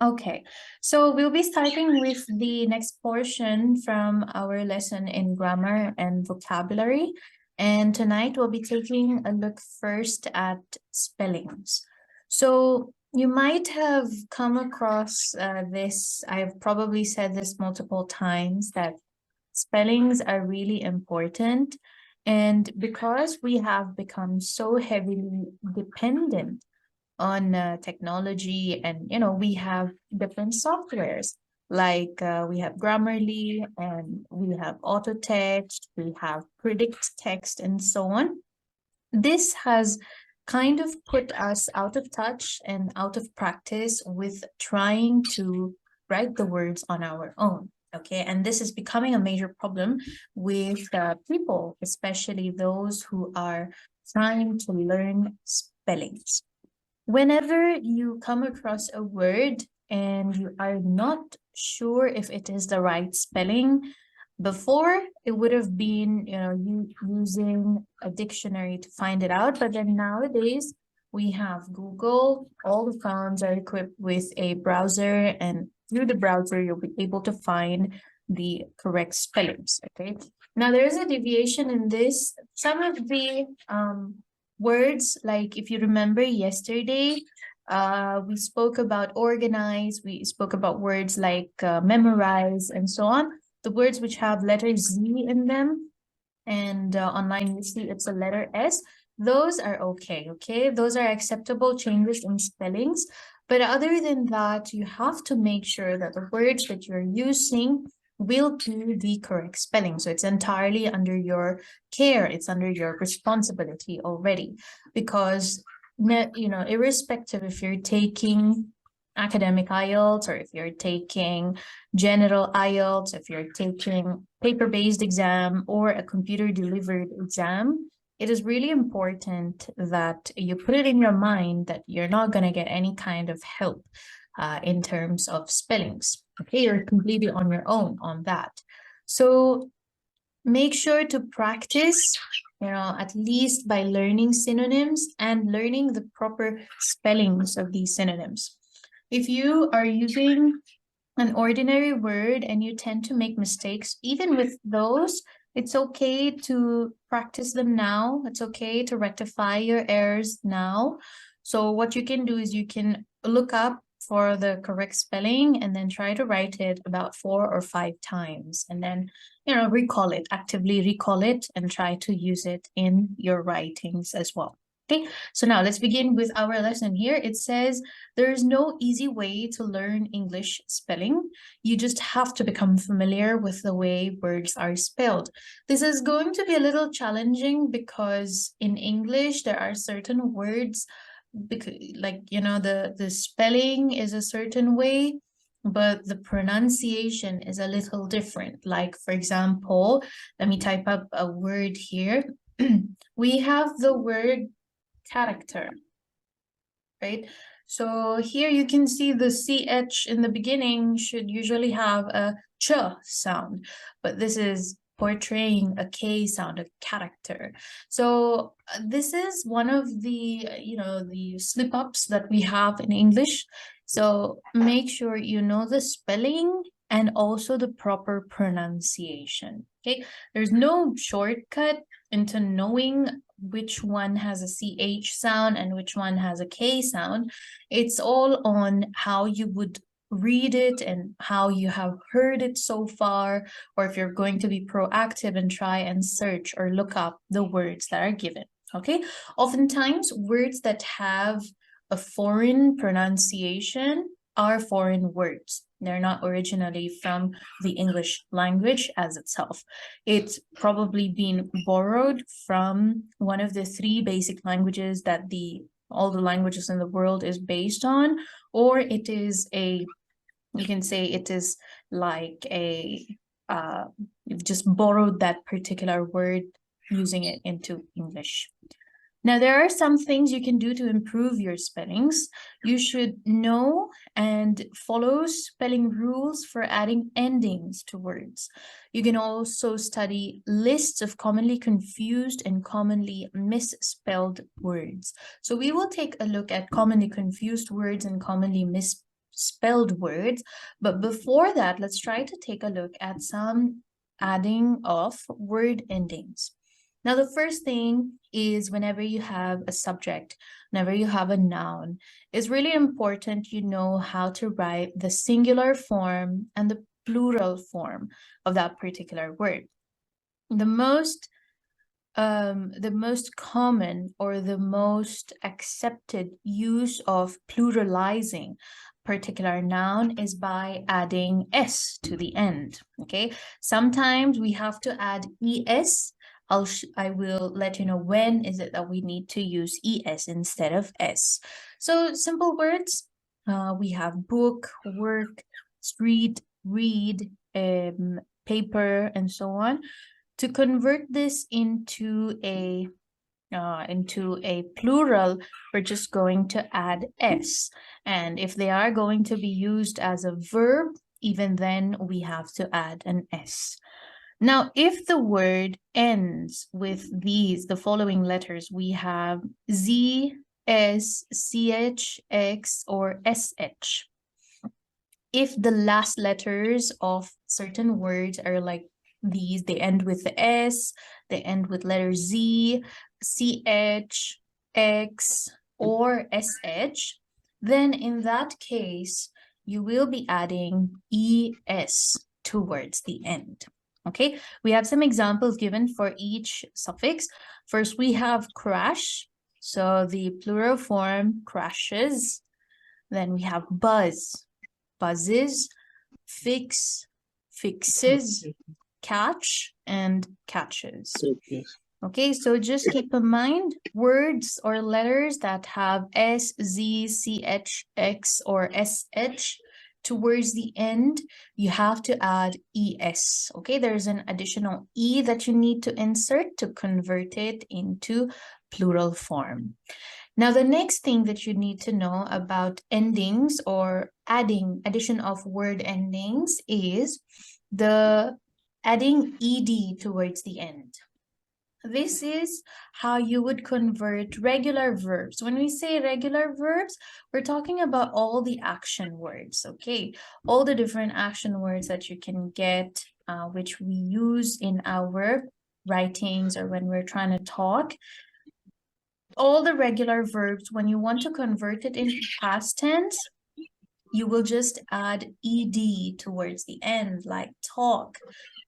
Okay, so we'll be starting with the next portion from our lesson in grammar and vocabulary. And tonight we'll be taking a look first at spellings. So you might have come across this. I've probably said this multiple times, that spellings are really important. And because we have become so heavily dependent on technology, and we have different softwares like we have Grammarly, and we have auto text, we have predict text, and so on. This has kind of put us out of touch and out of practice with trying to write the words on our own. Okay, and this is becoming a major problem with people, especially those who are trying to learn spellings. Whenever you come across a word and you are not sure if it is the right spelling, before it would have been, you using a dictionary to find it out. But then nowadays we have Google. All the phones are equipped with a browser, and through the browser, you'll be able to find the correct spellings. Okay. Now there is a deviation in this. Some of the words, like if you remember yesterday, we spoke about organize, we spoke about words like memorize, and so on. The words which have letter Z in them, and online you see it's a letter S, those are okay? Those are acceptable changes in spellings. But other than that, you have to make sure that the words that you're using will do the correct spelling. So it's entirely under your care, it's under your responsibility already, because irrespective if you're taking academic IELTS, or if you're taking general IELTS, if you're taking paper-based exam or a computer-delivered exam, it is really important that you put it in your mind that you're not going to get any kind of help in terms of spellings. Okay, you're completely on your own on that. So make sure to practice, at least by learning synonyms and learning the proper spellings of these synonyms. If you are using an ordinary word and you tend to make mistakes, even with those, it's okay to practice them now. It's okay to rectify your errors now. So what you can do is you can look up for the correct spelling and then try to write it about 4 or 5 times, and then recall it, actively recall it, and try to use it in your writings as well. Okay, so now let's begin with our lesson here. It says there is no easy way to learn English spelling. You just have to become familiar with the way words are spelled. This is going to be a little challenging because in English there are certain words, because the spelling is a certain way, but the pronunciation is a little different. Like, for example, let me type up a word here. We have the word character, right? So here you can see the CH in the beginning should usually have a ch sound, but this is portraying a K sound, a character. So this is one of the, the slip-ups that we have in English. So make sure you know the spelling and also the proper pronunciation, okay? There's no shortcut into knowing which one has a CH sound and which one has a K sound. It's all on how you would read it and how you have heard it so far, or if you're going to be proactive and try and search or look up the words that are given. Okay, oftentimes words that have a foreign pronunciation are foreign words. They're not originally from the English language as itself. It's probably been borrowed from one of the 3 basic languages that all the languages in the world is based on, or it is you can say it is like you've just borrowed that particular word, using it into English. Now, there are some things you can do to improve your spellings. You should know and follow spelling rules for adding endings to words. You can also study lists of commonly confused and commonly misspelled words. So we will take a look at commonly confused words and commonly misspelled spelled words. But before that, let's try to take a look at some adding of word endings. Now, the first thing is whenever you have a subject, whenever you have a noun, it's really important you know how to write the singular form and the plural form of that particular word. The most common or the most accepted use of pluralizing particular noun is by adding s to the end. Okay, sometimes we have to add es. I will let you know when is it that we need to use es instead of s. So simple words, we have book, work, street, read, paper, and so on. To convert this into a plural, we're just going to add s. And if they are going to be used as a verb, even then we have to add an s. Now, if the word ends with the following letters, we have z, s, ch, x, or sh. If the last letters of certain words are like these, they end with the s, they end with letter z, ch, x, or sh, then in that case, you will be adding es towards the end. Okay, we have some examples given for each suffix. First, we have crash. So the plural form, crashes. Then we have buzz, buzzes, fix, fixes, catch, and catches. Okay, so just keep in mind words or letters that have s, z, ch, x, or sh towards the end, you have to add es. Okay, there's an additional e that you need to insert to convert it into plural form. Now, the next thing that you need to know about endings or addition of word endings is the adding ed towards the end. This is how you would convert regular verbs. When we say regular verbs, we're talking about all the action words, okay? All the different action words that you can get, which we use in our writings or when we're trying to talk. All the regular verbs, when you want to convert it into past tense, you will just add ed towards the end, like talk,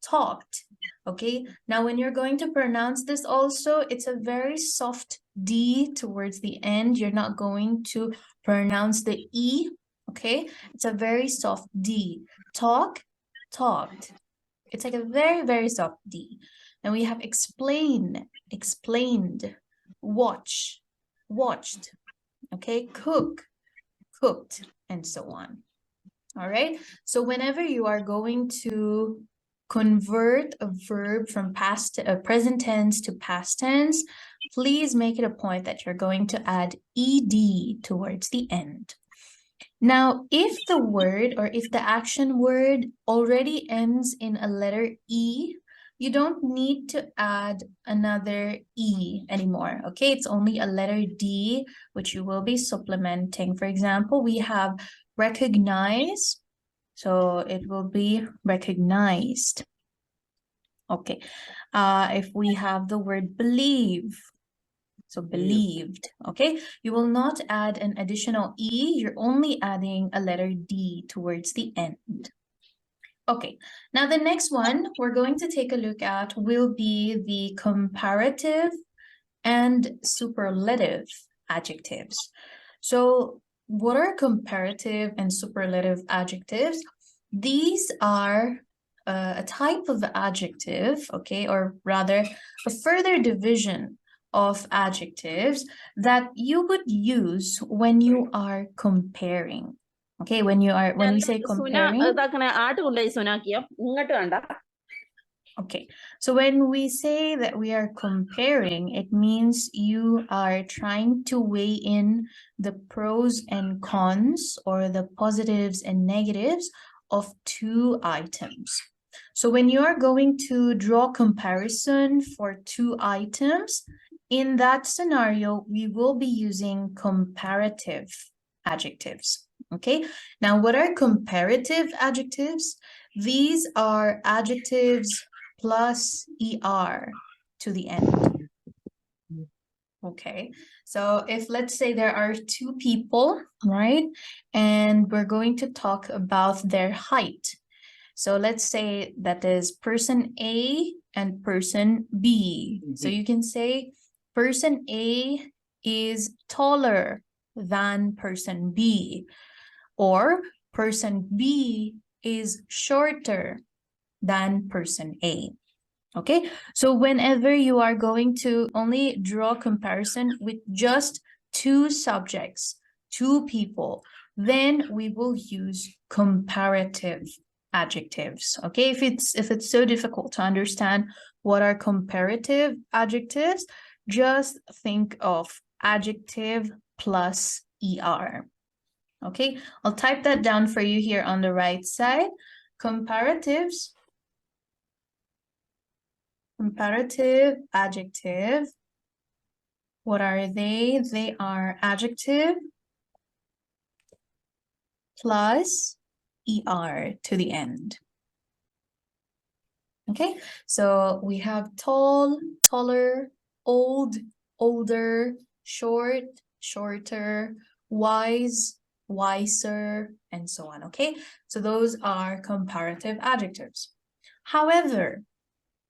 talked. Okay, now when you're going to pronounce this also, it's a very soft D towards the end. You're not going to pronounce the E, okay? It's a very soft D. Talk, talked. It's like a very, very soft D. Then we have explain, explained, watch, watched, okay? Cook, cooked, and so on. All right, so whenever you are going to convert a verb from present tense to past tense, please make it a point that you're going to add ed towards the end. Now, if the word or if the action word already ends in a letter E, you don't need to add another E anymore, okay? It's only a letter D, which you will be supplementing. For example, we have recognize, so it will be recognized. Okay, if we have the word believe, so believed, okay? You will not add an additional E, you're only adding a letter D towards the end. Okay, now the next one we're going to take a look at will be the comparative and superlative adjectives. So what are comparative and superlative adjectives? These are a type of adjective, okay, or rather a further division of adjectives that you would use when you are comparing. Okay, when we say comparing. Okay, so when we say that we are comparing, it means you are trying to weigh in the pros and cons or the positives and negatives of two items. So when you are going to draw comparison for two items, in that scenario, we will be using comparative adjectives. Okay, now what are comparative adjectives? These are adjectives plus er to the end. Okay, so if let's say there are two people, right, and we're going to talk about their height. So let's say that is person A and person B. So you can say person A is taller than person B, or person B is shorter than person A. Okay, so whenever you are going to only draw comparison with just two subjects, two people, then we will use comparative adjectives. Okay, if it's so difficult to understand what are comparative adjectives, just think of adjective plus er. Okay, I'll type that down for you here on the right side. Comparatives. Comparative adjective. What are they? They are adjective plus er to the end. Okay, so we have tall, taller, old, older, short, shorter, wise, wiser, and so on. Okay, so those are comparative adjectives. However,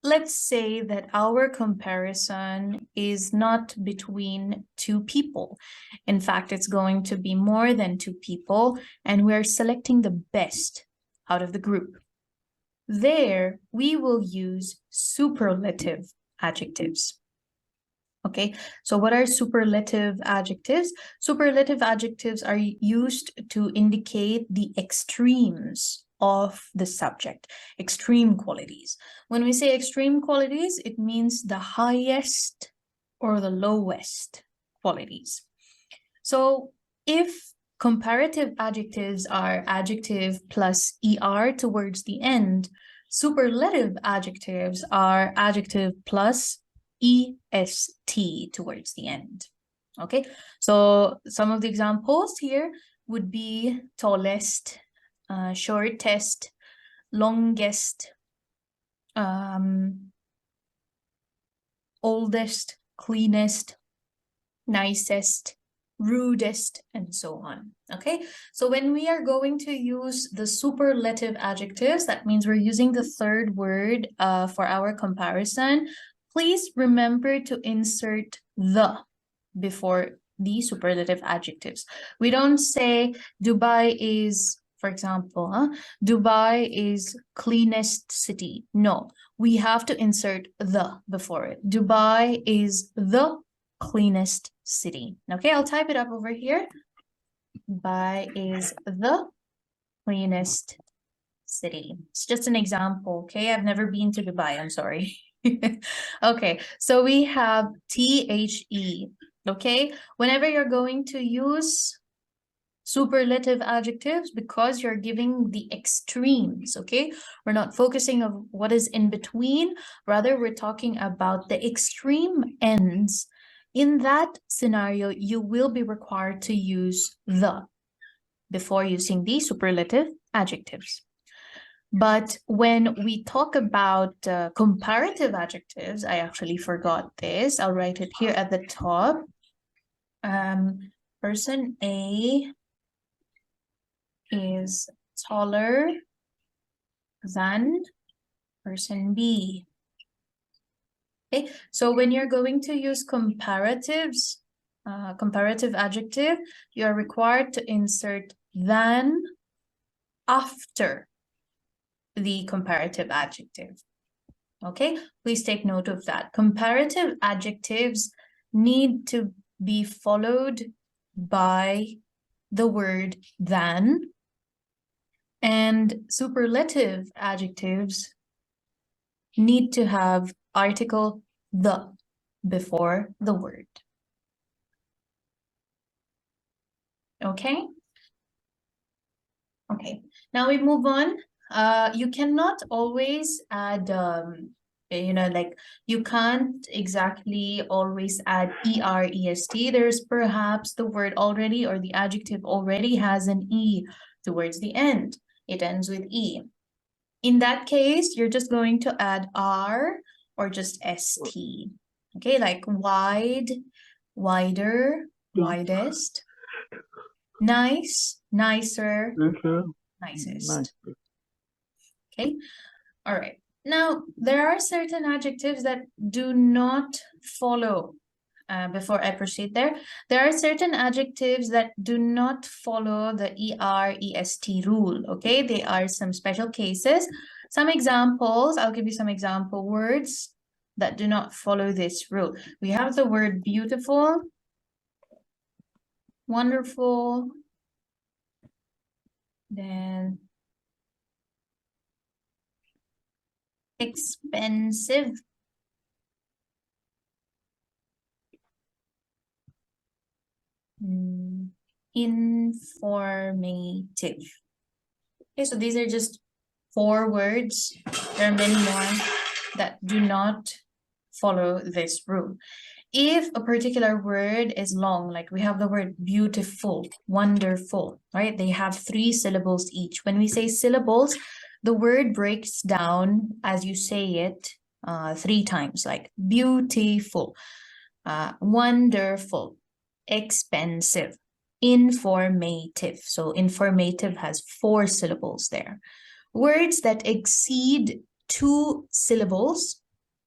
let's say that our comparison is not between two people. In fact, it's going to be more than two people, and we're selecting the best out of the group. There, we will use superlative adjectives. Okay, so what are superlative adjectives? Superlative adjectives are used to indicate the extremes of the subject, extreme qualities. When we say extreme qualities, it means the highest or the lowest qualities. So if comparative adjectives are adjective plus er towards the end, superlative adjectives are adjective plus est towards the end. Okay, so some of the examples here would be tallest, shortest, longest, oldest, cleanest, nicest, rudest, and so on. Okay, so when we are going to use the superlative adjectives, that means we're using the third word for our comparison. Please remember to insert the before the superlative adjectives. We don't say Dubai is, for example, Dubai is cleanest city. No, we have to insert the before it. Dubai is the cleanest city. Okay, I'll type it up over here. Dubai is the cleanest city. It's just an example, okay? I've never been to Dubai, I'm sorry. Okay, so we have THE, okay? Whenever you're going to use superlative adjectives, because you're giving the extremes, okay? We're not focusing on what is in between, rather we're talking about the extreme ends. In that scenario, you will be required to use the before using the superlative adjectives. But when we talk about comparative adjectives, I actually forgot this. I'll write it here at the top. Person A is taller than person B. Okay, so when you're going to use comparatives, comparative adjective, you are required to insert than after the comparative adjective. Okay, please take note of that. Comparative adjectives need to be followed by the word than, and superlative adjectives need to have article the before the word. Okay? Okay, now we move on. You cannot always add You know, like you can't exactly always add er, est. There's perhaps the word already or the adjective already has an e towards the end. It ends with e. In that case, you're just going to add r or just st. Okay, like wide, wider, widest, nice, nicer, nicest. Okay, all right. Now, there are certain adjectives that do not follow. Before I proceed there are certain adjectives that do not follow the er, est rule, okay? They are some special cases. Some examples, I'll give you some example words that do not follow this rule. We have the word beautiful, wonderful, then expensive, informative. Okay, so these are just 4 words. There are many more that do not follow this rule. If a particular word is long, like we have the word beautiful, wonderful, right? They have 3 syllables each. When we say syllables, the word breaks down as you say it 3 times, like beautiful, wonderful, expensive, informative. So informative has 4 syllables there. Words that exceed 2 syllables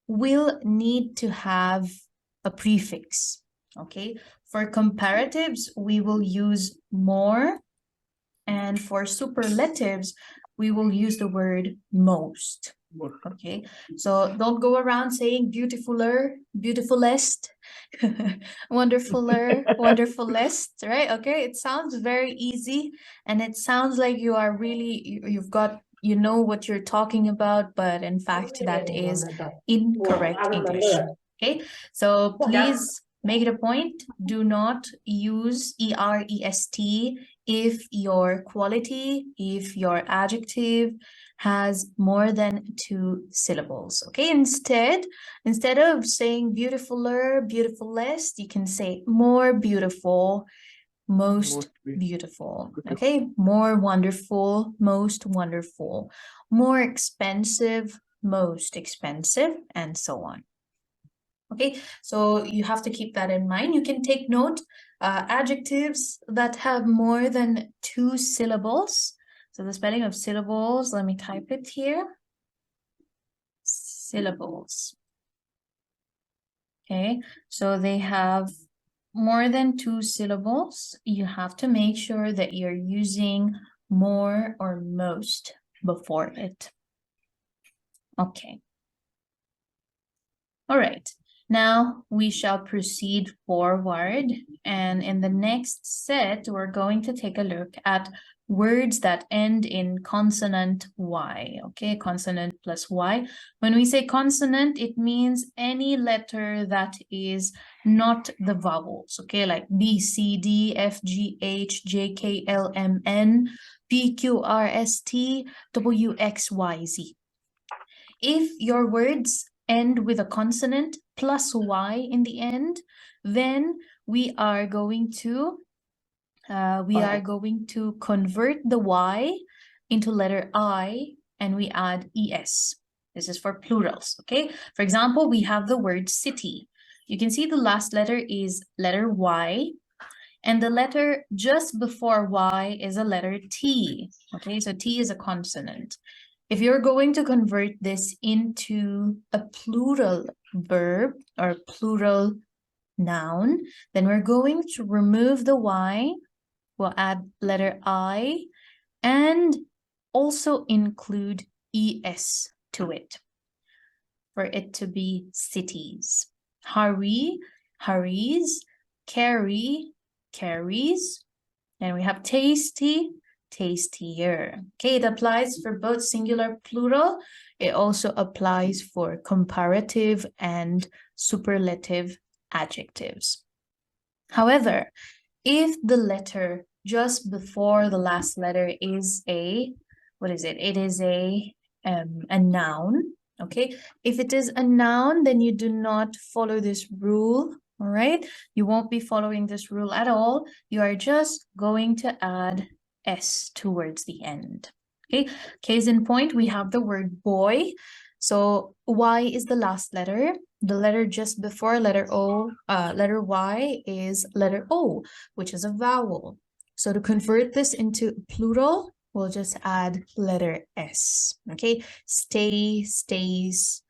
will need to have a prefix, okay? For comparatives, we will use more, and for superlatives, we will use the word most, okay? So don't go around saying beautifuler, beautifulest, wonderfuler, wonderfulest, right? Okay, it sounds very easy, and it sounds like you are really, you've got, you know what you're talking about, but in fact, that is incorrect English. Okay, so please make it a point. Do not use er, est if your quality, if your adjective has more than 2 syllables. Okay, instead of saying beautifuler, beautifulest, you can say more beautiful, most beautiful. Okay, more wonderful, most wonderful, more expensive, most expensive, and so on. Okay, so you have to keep that in mind. You can take note, adjectives that have more than 2 syllables. So the spelling of syllables, let me type it here. Syllables. Okay, so they have more than 2 syllables. You have to make sure that you're using more or most before it. Okay. All right. Now we shall proceed forward, and in the next set, we're going to take a look at words that end in consonant Y, okay? Consonant plus Y. When we say consonant, it means any letter that is not the vowels, okay? Like B, C, D, F, G, H, J, K, L, M, N, P, Q, R, S, T, W, X, Y, Z. If your words end with a consonant plus Y in the end, then we are going to convert the Y into letter I, and we add ES. This is for plurals, okay? For example, we have the word city. You can see the last letter is letter Y, and the letter just before Y is a letter T, okay? So T is a consonant. If you're going to convert this into a plural verb or plural noun, then we're going to remove the Y, we'll add letter I, and also include ES to it for it to be cities. Hurry, hurries, carry, carries, and we have tasty, tastier. Okay, it applies for both singular, plural. It also applies for comparative and superlative adjectives. However, if the letter just before the last letter is a, what is it? It is a noun. Okay, if it is a noun, then you do not follow this rule. All right, you won't be following this rule at all. You are just going to add S towards the end. Okay, case in point, we have the word boy. So Y is the last letter. The letter just before letter Y is letter O, which is a vowel. So to convert this into plural, we'll just add letter S. Okay, stay, stays,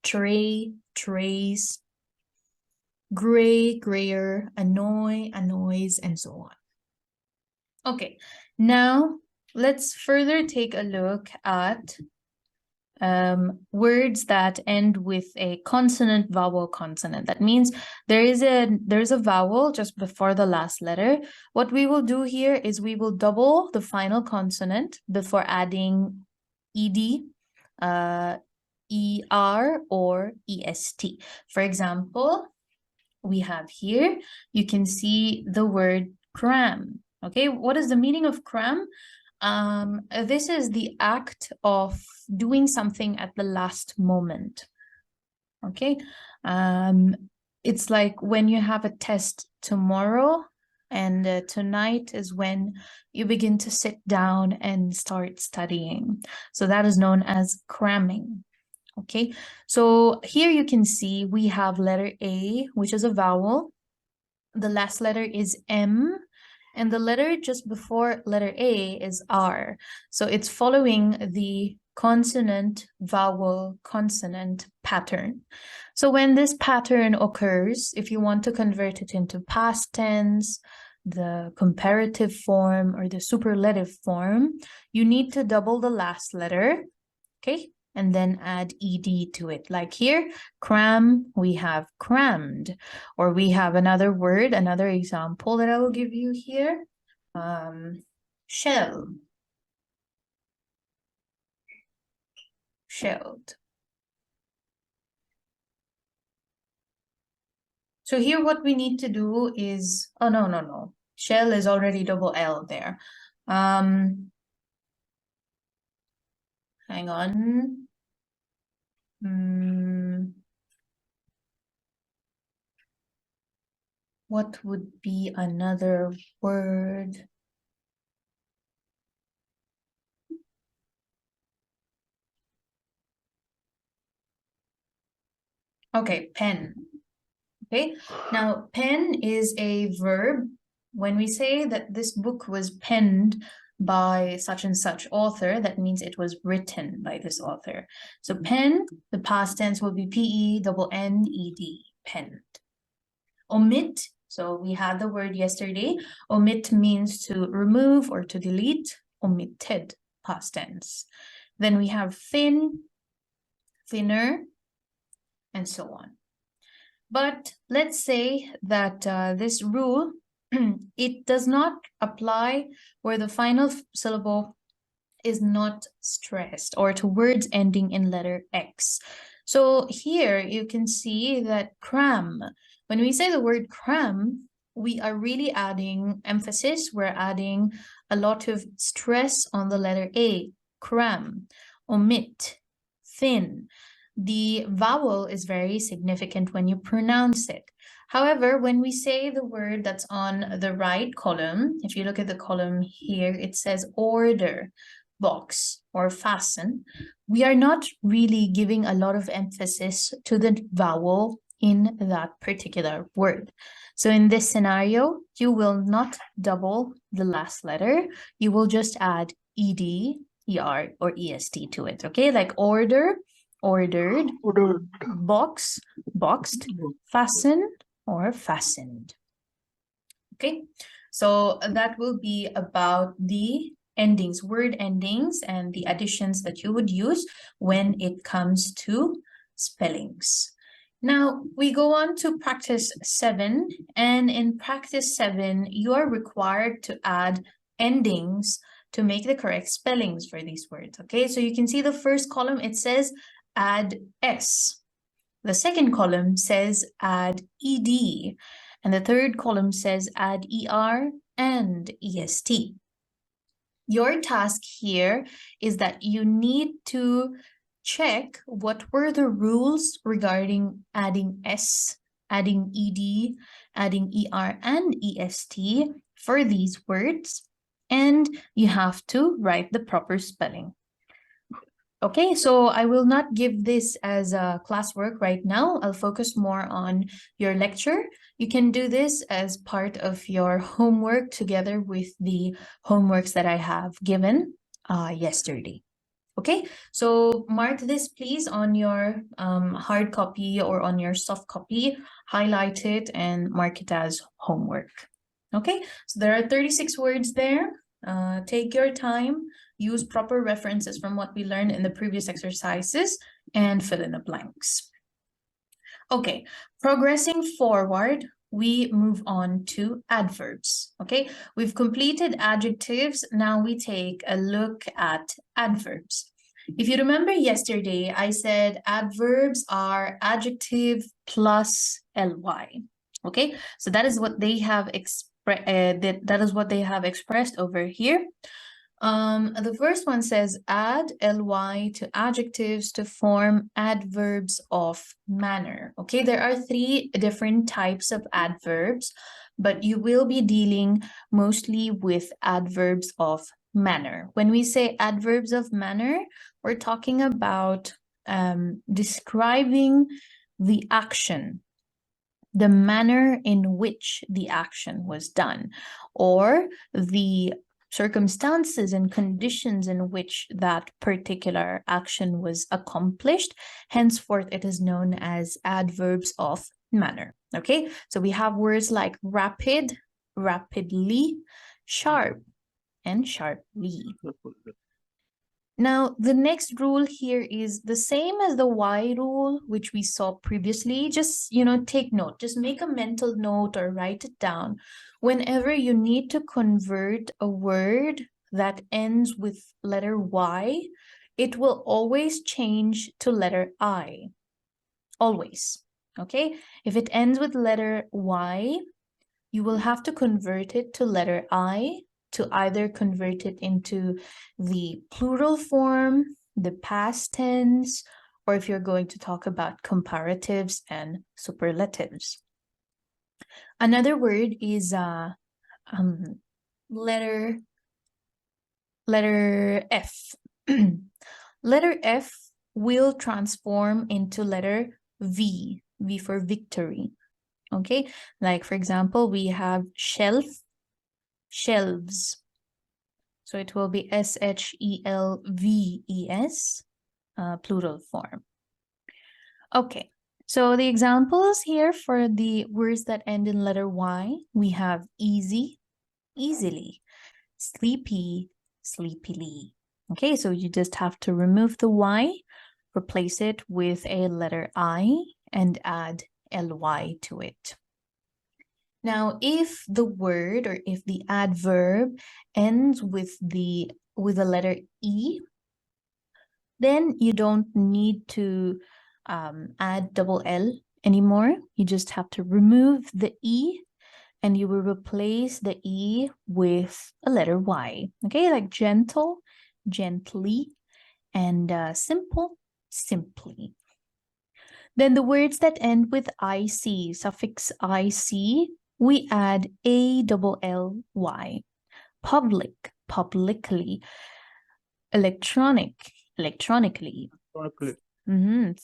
tray, trays, gray, grayer, annoy, annoys, and so on. Okay, now let's further take a look at words that end with a consonant vowel consonant. That means there's a vowel just before the last letter. What we will do here is we will double the final consonant before adding ed, er, or est. For example, we have here, you can see the word cram. Okay, what is the meaning of cram? This is the act of doing something at the last moment. Okay, it's like when you have a test tomorrow, and tonight is when you begin to sit down and start studying. So that is known as cramming. Okay, so here you can see we have letter A, which is a vowel. The last letter is M, and the letter just before letter A is R. So it's following the consonant, vowel, consonant pattern. So when this pattern occurs, if you want to convert it into past tense, the comparative form, or the superlative form, you need to double the last letter, okay? And then add ed to it. Like here, cram, we have crammed. Or we have another word, another example that I will give you here. Shell. Shelled. So here what we need to do is, oh, no. Shell is already double L there. Hang on. What would be another word? Okay, pen. Okay, now pen is a verb. When we say that this book was penned by such and such author, that means it was written by this author. So pen, the past tense will be P-E-N-N-E-D, penned. Omit, so we had the word yesterday. Omit means to remove or to delete. Omitted, past tense. Then we have thin, thinner, and so on. But let's say that this rule, it does not apply where the final syllable is not stressed, or to words ending in letter X. So here you can see that cram, when we say the word cram, we are really adding emphasis. We're adding a lot of stress on the letter A, cram. Omit, thin. The vowel is very significant when you pronounce it. However, when we say the word that's on the right column, if you look at the column here, it says order, box, or fasten. We are not really giving a lot of emphasis to the vowel in that particular word. So in this scenario, you will not double the last letter. You will just add ed, er, or est to it, okay? Like order, ordered, box, boxed, fasten, or fastened. Okay, so that will be about the endings, word endings, and the additions that you would use when it comes to spellings. Now we go on to practice 7, and in practice 7, you are required to add endings to make the correct spellings for these words. Okay, so you can see the first column, it says add S. The second column says add ed. And the third column says add er and est. Your task here is that you need to check what were the rules regarding adding S, adding ED, adding ER, and EST for these words, and you have to write the proper spelling. Okay, so I will not give this as a classwork right now. I'll focus more on your lecture. You can do this as part of your homework together with the homeworks that I have given yesterday. Okay, so mark this please on your hard copy or on your soft copy, highlight it and mark it as homework. Okay, so there are 36 words there. Take your time, use proper references from what we learned in the previous exercises, and fill in the blanks. Okay, progressing forward, we move on to adverbs. Okay, we've completed adjectives. Now we take a look at adverbs. If you remember yesterday, I said adverbs are adjective plus ly. Okay, so that is what they have that is what they have expressed over here. The first one says add ly to adjectives to form adverbs of manner. Okay, there are 3 different types of adverbs, but you will be dealing mostly with adverbs of manner. When we say adverbs of manner, we're talking about describing the action, the manner in which the action was done, or the circumstances and conditions in which that particular action was accomplished. Henceforth, it is known as adverbs of manner. Okay, so we have words like rapid, rapidly, sharp, and sharply. Now, the next rule here is the same as the Y rule, which we saw previously. Just, take note. Just make a mental note or write it down. Whenever you need to convert a word that ends with letter Y, it will always change to letter I. Always. Okay? If it ends with letter Y, you will have to convert it to letter I, to either convert it into the plural form, the past tense, or if you're going to talk about comparatives and superlatives. Another word is letter F. Letter F will transform into letter V, V for victory. Okay, like for example, we have shelf, shelves. So it will be shelves, plural form. Okay, so the examples here for the words that end in letter Y, we have easy, easily, sleepy, sleepily. Okay, so you just have to remove the Y, replace it with a letter I, and add ly to it. Now, if the word or if the adverb ends with the letter E, then you don't need to add double L anymore. You just have to remove the E and you will replace the E with a letter Y. Okay, like gentle, gently, and simple, simply. Then the words that end with IC, suffix IC, we add ALLY. Public, publicly. Electronic, electronically.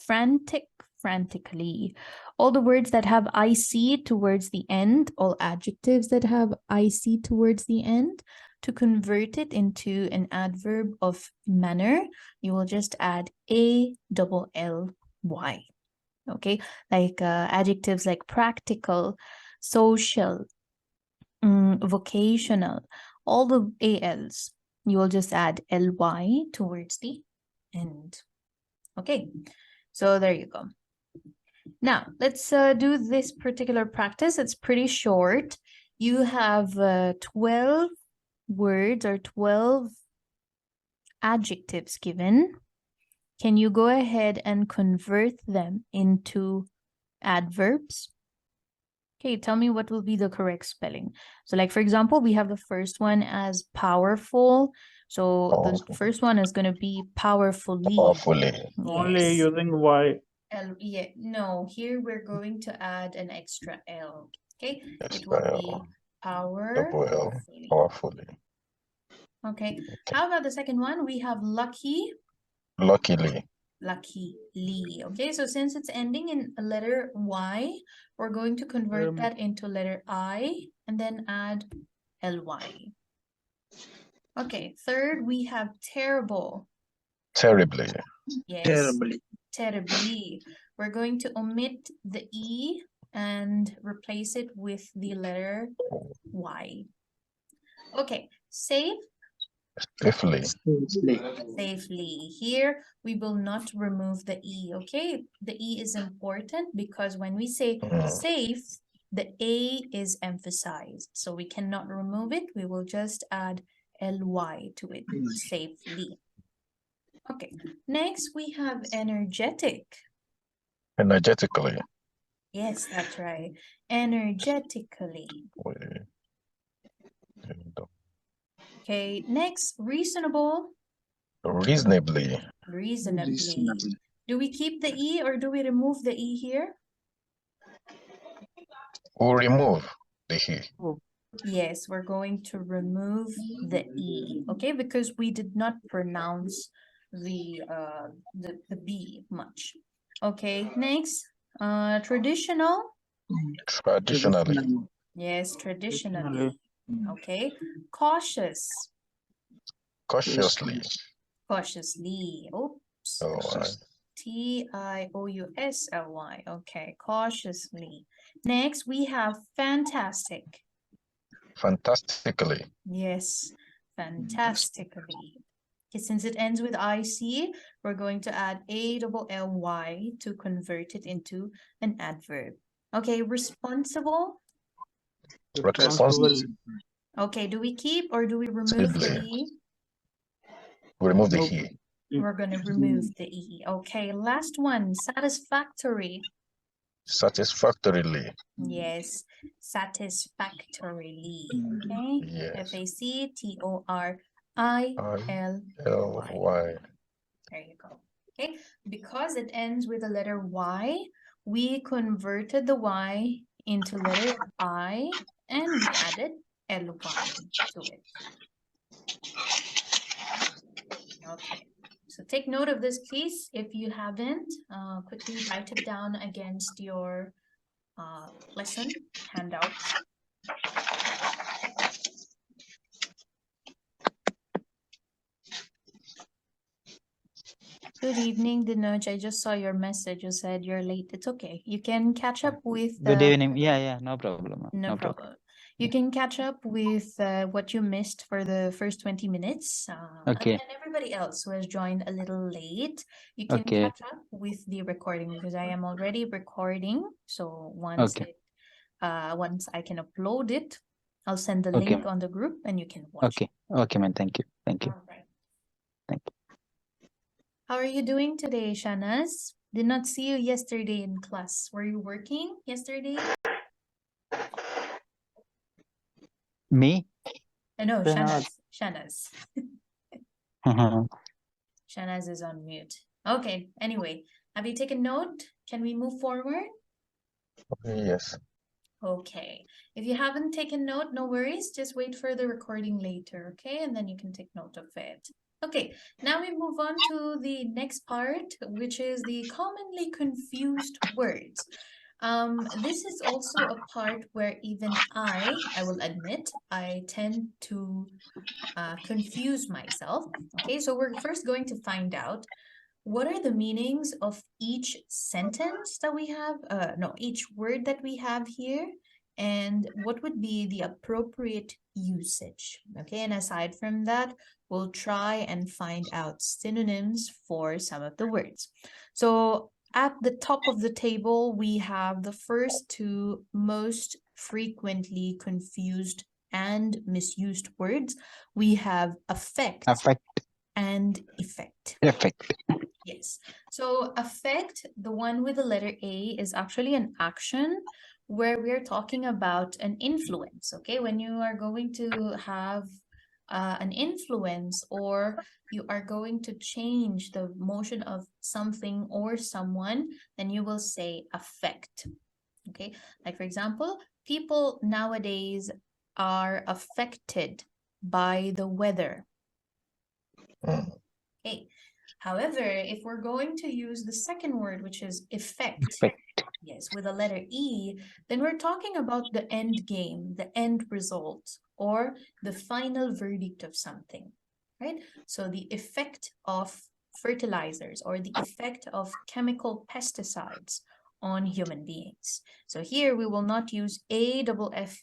Frantic, frantically. All the words that have IC towards the end, all adjectives that have IC towards the end, to convert it into an adverb of manner, you will just add ALLY. Okay, like adjectives like practical, social, vocational, all the ALs, you will just add ly towards the end. Okay, so there you go. Now, let's do this particular practice. It's pretty short. You have 12 words or 12 adjectives given. Can you go ahead and convert them into adverbs? Okay, tell me what will be the correct spelling. So like, for example, we have the first one as powerful. So the Powerful. first one is going to be powerfully. Powerfully. Only Yes. using Y. Yeah, no, here we're going to add an extra L. Okay, Extra it will L. be Double L. powerfully. Powerfully. Okay, how about the second one? We have lucky. Luckily. Luckily. Okay, so since it's ending in a letter Y, we're going to convert that into letter I and then add ly. Okay, third, we have terrible. Terribly. Yes. Terribly. Terribly. We're going to omit the E and replace it with the letter Y. Okay, safe. Safely. Safely. Here, we will not remove the E, okay? The E is important because when we say safe, the A is emphasized. So we cannot remove it. We will just add ly to it, safely. Okay, next we have energetic. Energetically. Yes, that's right. Energetically. Okay, next, reasonable. Reasonably. Reasonably. Do we keep the E or do we remove the E here? We'll remove the he. Yes, we're going to remove the E, okay? Because we did not pronounce the B much. Okay, next, traditional. Traditionally. Yes, traditionally. Okay, cautious. Cautiously. Cautiously. Oops. Oh, Tiously. Okay, cautiously. Next, we have fantastic. fantastically. Yes, fantastically. Okay, since it ends with IC, we're going to add ALLY to convert it into an adverb. Okay, responsible. Responsible. Okay, do we keep or do we remove the E? We remove the he. We're going to remove the E. Okay, last one, satisfactory. Satisfactorily. Yes, satisfactorily. Okay, Yes. FACTORILY. There you go. Okay, because it ends with the letter Y, we converted the Y into letter I and we added ly to it. Okay, so take note of this, please. If you haven't, quickly write it down against your lesson handouts. Good evening, Dinuj. I just saw your message. You said you're late. It's okay. You can catch up with Good evening. Yeah, no problem. no problem. You can catch up with what you missed for the first 20 minutes. Okay. And everybody else who has joined a little late, you can Okay. catch up with the recording because I am already recording. So once once I can upload it, I'll send the link on the group and you can watch. Okay, man. Thank you. Thank you. All right. Thank you. How are you doing today, Shanaz? Did not see you yesterday in class. Were you working yesterday? Me? No, Shanaz. Shanaz. Shanaz is on mute. Okay, anyway, have you taken note? Can we move forward? Yes. Okay. If you haven't taken note, no worries. Just wait for the recording later, okay? And then you can take note of it. Okay, now we move on to the next part, which is the commonly confused words. This is also a part where even I will admit, I tend to confuse myself. Okay, so we're first going to find out what are the meanings of each sentence that we have, each word that we have here, and what would be the appropriate usage. Okay, and aside from that, we'll try and find out synonyms for some of the words. So at the top of the table, we have the first two most frequently confused and misused words. We have affect and effect. Yes. So affect, the one with the letter A, is actually an action where we're talking about an influence. Okay, when you are going to have an influence, or you are going to change the motion of something or someone, then you will say affect. Okay, like for example, people nowadays are affected by the weather. Okay. However, if we're going to use the second word, which is effect, yes, with a letter E, then we're talking about the end game, the end result, or the final verdict of something, right? So the effect of fertilizers or the effect of chemical pesticides on human beings. So here we will not use AFFECT.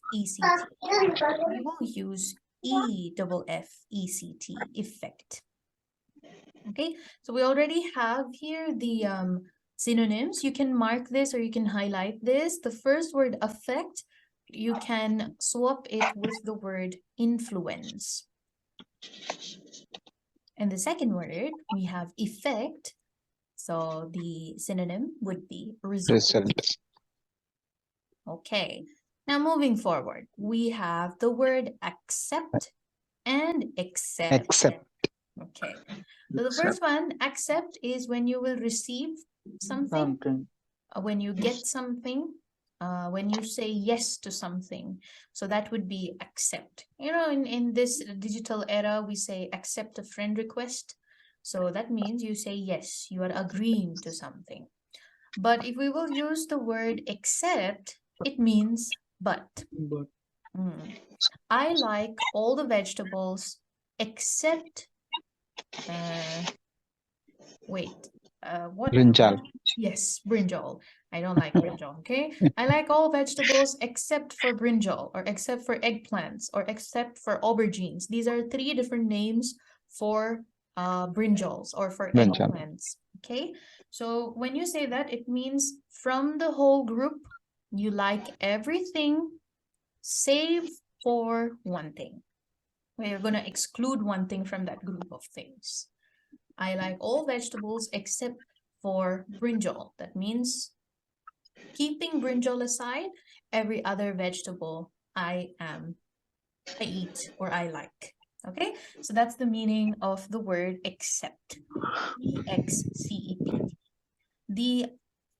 We will use EFFECT, effect. Okay, so we already have here the synonyms. You can mark this or you can highlight this. The first word affect, you can swap it with the word influence. And the second word, we have effect. So the synonym would be result. Okay, now moving forward, we have the word accept and accept. Okay, so the first one, accept, is when you will receive something, when you get something, when you say yes to something. So that would be accept. You know, in this digital era, we say accept a friend request. So that means you say yes, you are agreeing to something. But if we will use the word accept, it means but. I like all the vegetables except what? Brinjal. Yes, brinjal. I don't like brinjal, okay? I like all vegetables except for brinjal, or except for eggplants, or except for aubergines. These are 3 different names for brinjals or for eggplants, okay? So when you say that, it means from the whole group, you like everything save for one thing. We're going to exclude one thing from that group of things. I like all vegetables except for brinjal. That means keeping brinjal aside, every other vegetable I eat or I like. Okay, so that's the meaning of the word accept. EXCEPT. The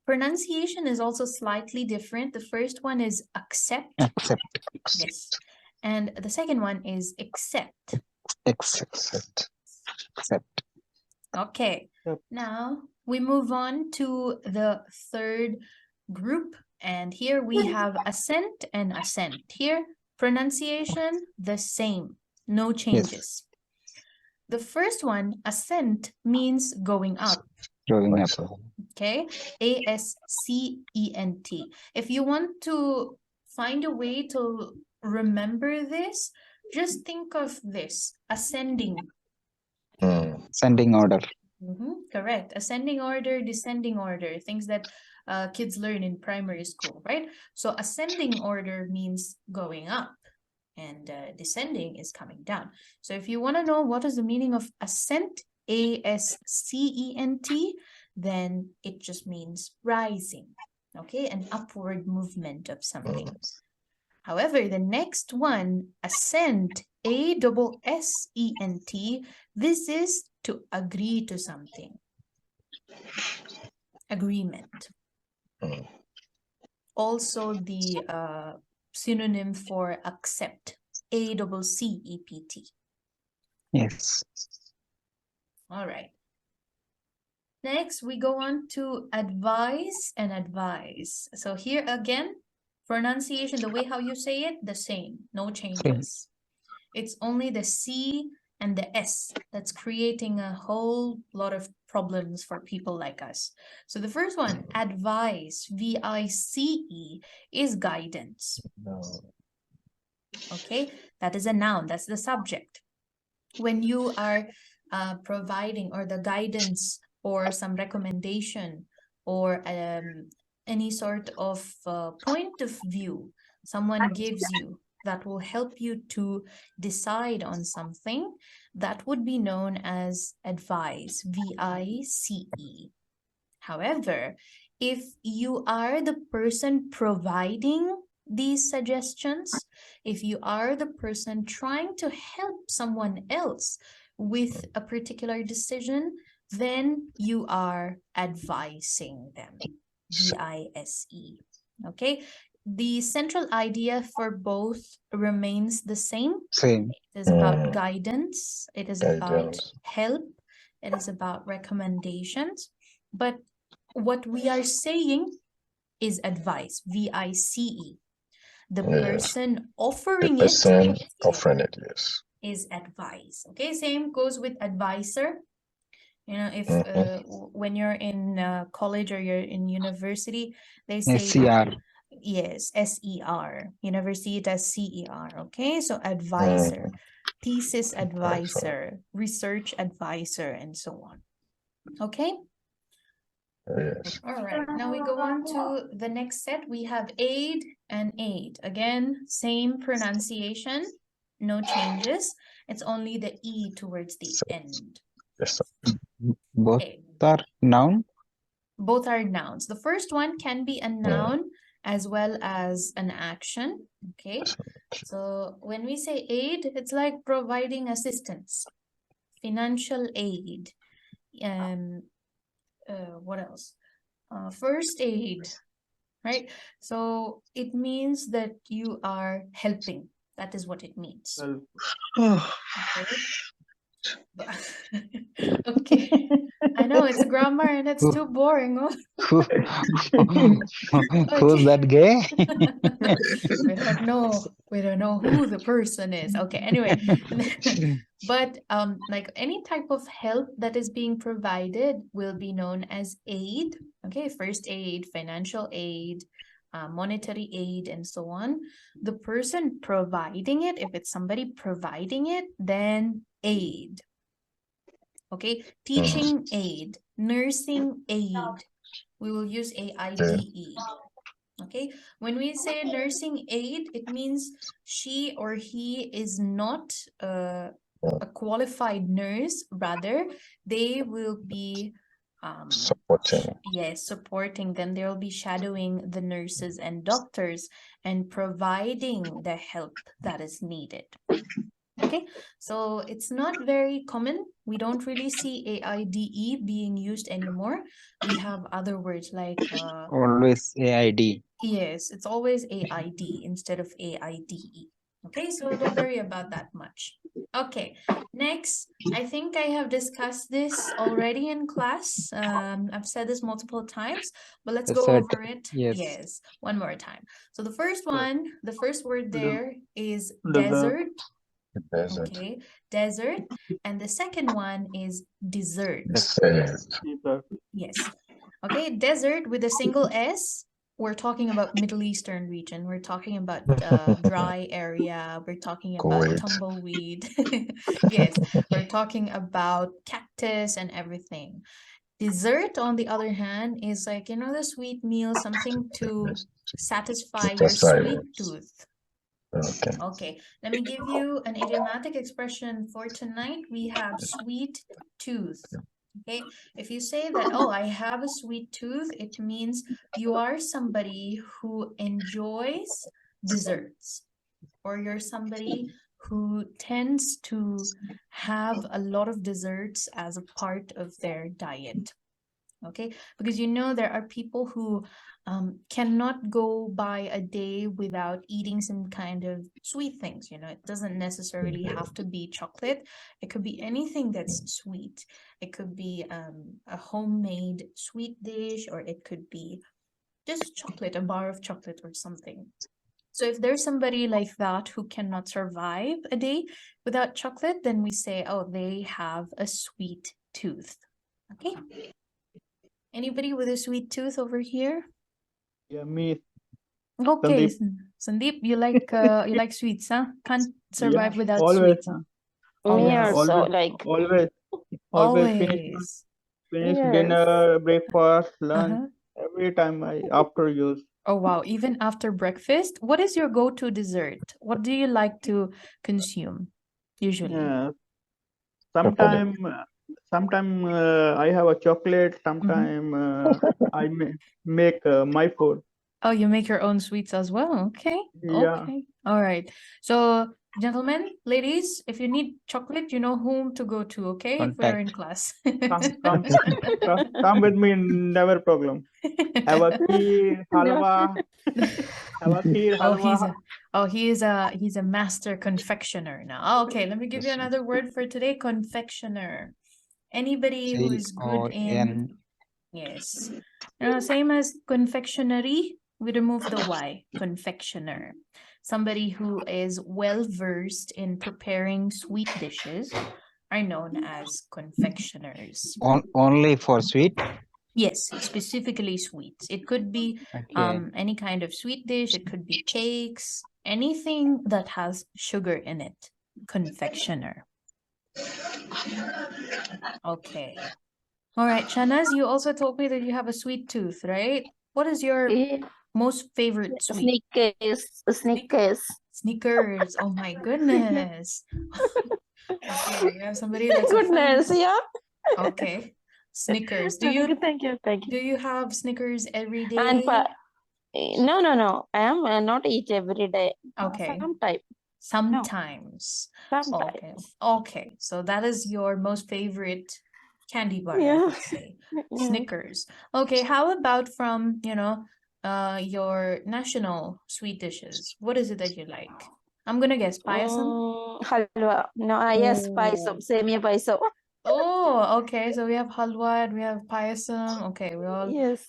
pronunciation is also slightly different. The first one is accept. Yes. And the second one is accept. Accept. Okay, now we move on to the third group, and here we have assent and assent. Here, pronunciation the same, no changes. Yes. The first one, assent, means going up. Going up. Okay, ASCENT. If you want to find a way to remember this, just think of this, ascending. Ascending order. Correct. Ascending order, descending order, things that kids learn in primary school, right? So ascending order means going up, and descending is coming down. So if you want to know what is the meaning of ascent, ASCENT, then it just means rising, okay? An upward movement of something. However, the next one, assent, ASSENT, this is to agree to something. Agreement. Also the synonym for accept, ACCEPT. Yes. All right. Next, we go on to advise and advise. So here again, pronunciation, the way how you say it, the same, no changes. It's only the C and the S that's creating a whole lot of problems for people like us. So the first one, advise, VICE, is guidance. Okay, that is a noun, that's the subject. When you are providing or the guidance or some recommendation or any sort of point of view someone gives you that will help you to decide on something, that would be known as advise, VICE. However, if you are the person providing these suggestions. If you are the person trying to help someone else with a particular decision, then you are advising them. VISE. Okay. The central idea for both remains the same. Same. It is about guidance. It is about Guidance. help. It is about recommendations. But what we are saying is advice, VICE. The Yes. person The offering person it offering it, yes. is advice. Okay, same goes with advisor. You know, if when you're in college or you're in university, they say SCR. yes, SER. You never see it as CER. Okay, so advisor, thesis advisor, research advisor, and so on. Okay. Yes. All right, now we go on to the next set. We have aid and aid. Again, same pronunciation, no changes. It's only the E towards the end. Yes, sir. Both Okay. are noun. Both are nouns. The first one can be a noun as well as an action. Okay. So when we say aid, it's like providing assistance, financial aid. What else? First aid, right? So it means that you are helping. That is what it means. Okay. Okay. I know it's grammar and it's too boring. Oh. Who's that gay? We don't know who the person is. Okay, anyway. But like any type of help that is being provided will be known as aid. Okay, first aid, financial aid, monetary aid, and so on. The person providing it, if it's somebody providing it, then aid. Okay, teaching aid, nursing aid. We will use AIDE. Okay, when we say nursing aid, it means she or he is not a qualified nurse. Rather, they will be Supporting. yes, supporting them. They will be shadowing the nurses and doctors and providing the help that is needed. Okay, so it's not very common. We don't really see AIDE being used anymore. We have other words like Always AID. yes, it's always AID instead of AIDE. Okay, so don't worry about that much. Okay, next, I think I have discussed this already in class. I've said this multiple times, but let's go over it. Yes. One more time. So the first one, the first word there is Desert. desert. Desert. Okay, desert. And the second one is dessert. Desert. Yes. Okay, desert with a single S. We're talking about Middle Eastern region. We're talking about dry area. We're talking about Kuwait. tumbleweed. Yes, we're talking about cactus and everything. Dessert, on the other hand, is like, you know, the sweet meal, something to satisfy your sweet tooth. Okay. Okay, let me give you an idiomatic expression for tonight. We have sweet tooth. Okay, if you say that, oh, I have a sweet tooth, it means you are somebody who enjoys desserts, or you're somebody who tends to have a lot of desserts as a part of their diet. Okay, because you know there are people who cannot go by a day without eating some kind of sweet things. You know, it doesn't necessarily have to be chocolate. It could be anything that's sweet. It could be a homemade sweet dish, or it could be just chocolate, a bar of chocolate or something. So if there's somebody like that who cannot survive a day without chocolate, then we say, oh, they have a sweet tooth. Okay. Anybody with a sweet tooth over here? Yeah, me. Okay, Sandeep. Sandeep, you like sweets, huh? Can't survive without always, sweets. Me Yeah, also, always, like, always finish Yes. dinner, breakfast, lunch. Uh-huh. Every time I after use. Oh, wow. Even after breakfast, what is your go-to dessert? What do you like to consume usually? Yeah. Sometime I have a chocolate. Sometime I make my food. Oh, you make your own sweets as well. Okay. Yeah. Okay. All right. So, gentlemen, ladies, if you need chocolate, you know whom to go to, okay? If we're in class. Come with me, never problem. Have a kheer, halwa. Have a kheer, halwa. He's a master confectioner now. Okay, let me give you Yes. another word for today, confectioner. Anybody who is good in, CON. yes. Same as confectionery, we remove the Y, confectioner. Somebody who is well versed in preparing sweet dishes are known as confectioners. Only for sweet. Yes, specifically sweets. It could be Okay. any kind of sweet dish, it could be cakes, anything that has sugar in it. Confectioner. Okay. All right, Shanaz, you also told me that you have a sweet tooth, right? What is your most favorite sweet? Snickers. Snickers. Oh my goodness. Okay, we have somebody that's a fan. Goodness, yeah. Okay. Snickers. Do Thank you. you have Snickers every And day? no. I am not eat every day. Okay. Sometimes. Sometimes. Okay. Okay. So that is your most favorite candy bar, I Yeah. would say. Snickers. Okay. How about from, your national sweet dishes? What is it that you like? I'm gonna guess payasam. Halwa. No, yes, paisam. Semia paisam. Oh, okay. So we have halwa and we have payasam. Okay, we all Yes.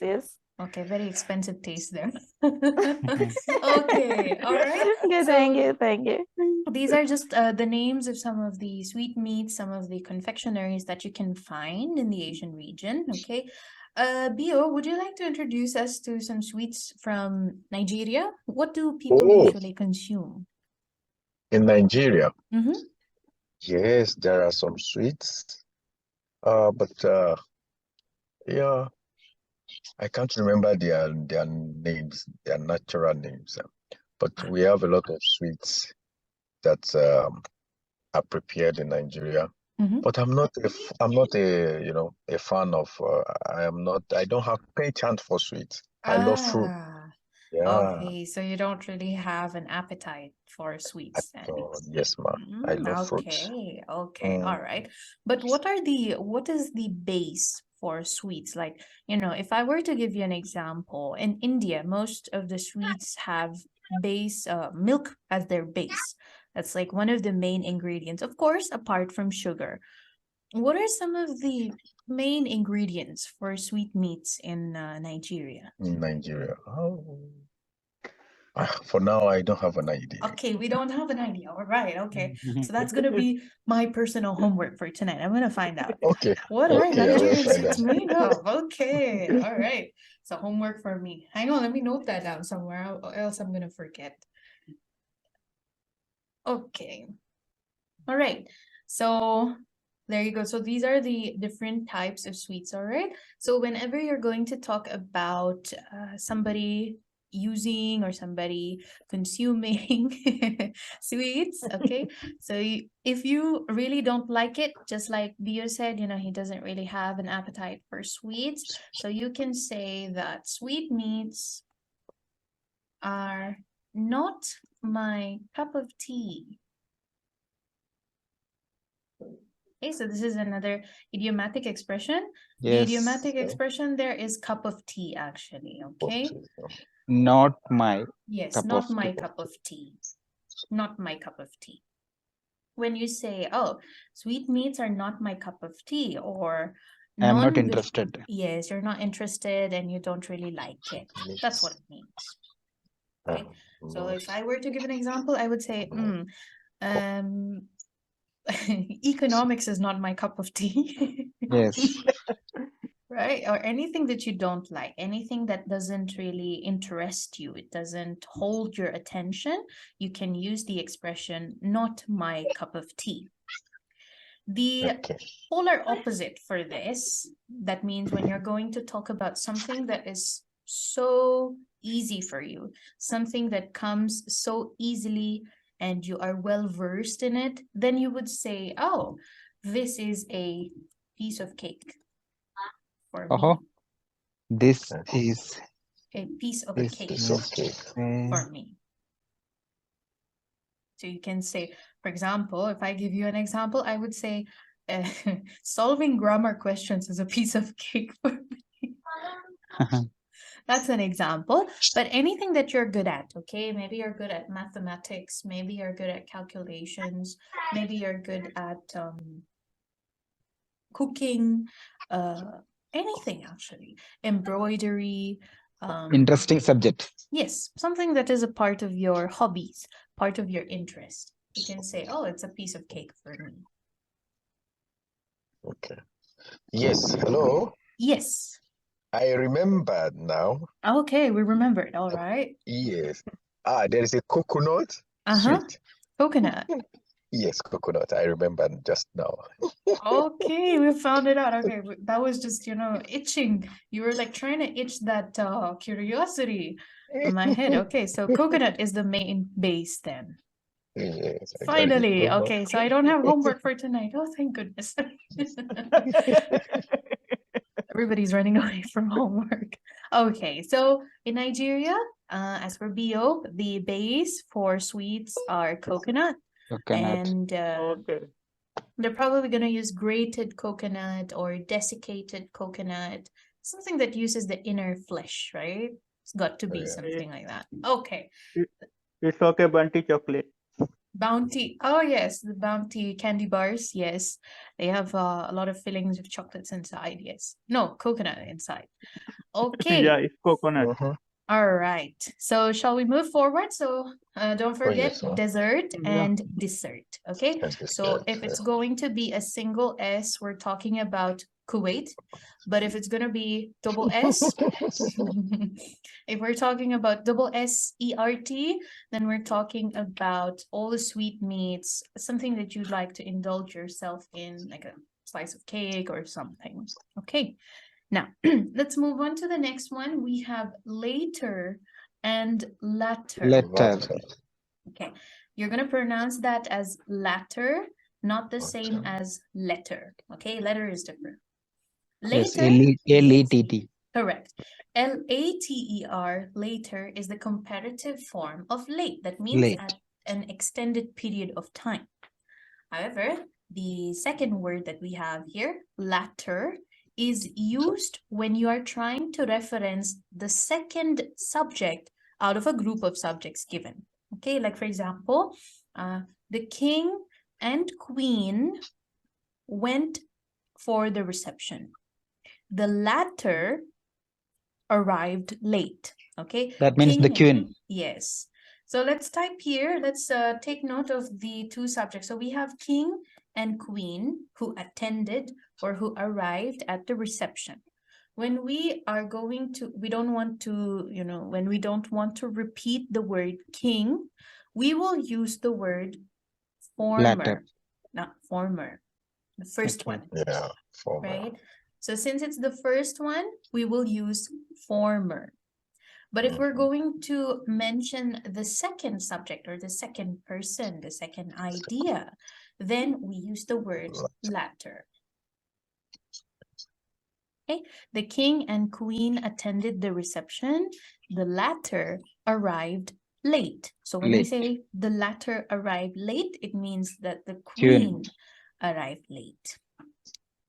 okay, very expensive taste there. Mhm. Okay, all right. Okay, So thank you. these are just the names of some of the sweetmeats, some of the confectionaries that you can find in the Asian region. Okay. Bio, would you like to introduce us to some sweets from Nigeria? What do people Oh, usually consume? in Nigeria, Mm-hmm. yes, there are some sweets. But yeah, I can't remember their names, their natural names. But we have a lot of sweets that are prepared in Nigeria. Mm-hmm. But I'm not a fan of I don't have patience for sweets. I love fruit. Yeah. Okay, so you don't really have an appetite for sweets then. Yes, ma'am. I love fruits. Okay, Mm. all right. But what is the base for sweets? Like, if I were to give you an example, in India, most of the sweets have base milk as their base. That's like one of the main ingredients, of course, apart from sugar. What are some of the main ingredients for sweetmeats in Nigeria? In Nigeria. For now, I don't have an idea. Okay, we don't have an idea. All right, okay. So that's gonna be my personal homework for tonight. I'm gonna find out. Okay. What are Okay, I will Nigerian find sweets out. made of? Okay, all right. So homework for me. Hang on, let me note that down somewhere, or else I'm gonna forget. Okay. All right. So there you go. So these are the different types of sweets, all right? So whenever you're going to talk about somebody using or somebody consuming sweets, okay? So if you really don't like it, just like Bio said, he doesn't really have an appetite for sweets. So you can say that sweetmeats are not my cup of tea. Okay, so this is another idiomatic expression. The Yes. idiomatic expression there is cup of tea, actually. Okay. Not my Yes, cup not of my tea. cup of tea. Not my cup of tea. When you say, oh, sweetmeats are not my cup of tea, or I am not non-veg- interested. Yes, you're not interested and you don't really like it. That's what it means. Okay. So if I were to give an example, I would say, economics is not my cup of tea. Yes. Right? Or anything that you don't like, anything that doesn't really interest you, it doesn't hold your attention, you can use the expression, not my cup of tea. The polar opposite for this, that means when you're going to talk about something that is so easy for you, something that comes so easily and you are well versed in it, then you would say, oh, this is a piece of cake for me. This is a piece of a Piece cake Piece of cake. for me. So you can say, for example, if I give you an example, I would say, solving grammar questions is a piece of cake for me. That's an example, but anything that you're good at, okay? Maybe you're good at mathematics, maybe you're good at calculations, maybe you're good at cooking, anything actually, embroidery. Interesting subject. Yes, something that is a part of your hobbies, part of your interest. You can say, oh, it's a piece of cake for me. Okay. Yes. Hello. Yes. I remembered now. Okay, we remembered. All right. Yes. There is a coconut sweet. Coconut. Yes, coconut. I remembered just now. Okay, we found it out. Okay, that was just, itching. You were like trying to itch that curiosity in my head. Okay, so coconut is the main base then. Yes, I got it. Finally. Okay, so I don't have homework for tonight. Oh, thank goodness. Everybody's running away from homework. Okay, so in Nigeria, as for BO, the base for sweets are coconut. Coconut. And Okay. they're probably going to use grated coconut or desiccated coconut, something that uses the inner flesh, right? It's got to be Yeah. something like that. Okay. It's okay, Bunty chocolate. Bounty. Oh, yes, the Bounty candy bars. Yes, they have a lot of fillings of chocolates inside. Yes. No, coconut inside. Okay. Yeah, it's coconut. Mhm. All right. So shall we move forward? So don't forget yes, ma'am. dessert Yeah. and dessert. Okay. And So dessert, if it's yeah. going to be a single S, we're talking about Kuwait. But if it's going to be double S, if we're talking about double SERT, then we're talking about all the sweetmeats, something that you'd like to indulge yourself in, like a slice of cake or something. Okay. Now, let's move on to the next one. We have later and latter. Letter. Okay, you're going to pronounce that as latter, not the same Latter. as letter. Okay, letter is different. Yes, Later, L-E-T-T. correct. Later, later is the comparative form of late. That means Late. at an extended period of time. However, the second word that we have here, latter, is used when you are trying to reference the second subject out of a group of subjects given. Okay, like for example, the king and queen went for the reception. The latter arrived late. Okay, That means the queen. Yes. So let's type here, let's take note of the two subjects. So we have king and queen who attended or who arrived at the reception. When we are going to, we don't want to, when we don't want to repeat the word king, we will use the word former, Latter. not former, the first Okay. one. Yeah, former. Right? So since it's the first one, we will use former. But if we're going to mention the second subject or the second person, the second idea, then we use the word latter. Okay, the king and queen attended the reception. The latter arrived late. So when we Late. say the latter arrived late, it means that the queen arrived late.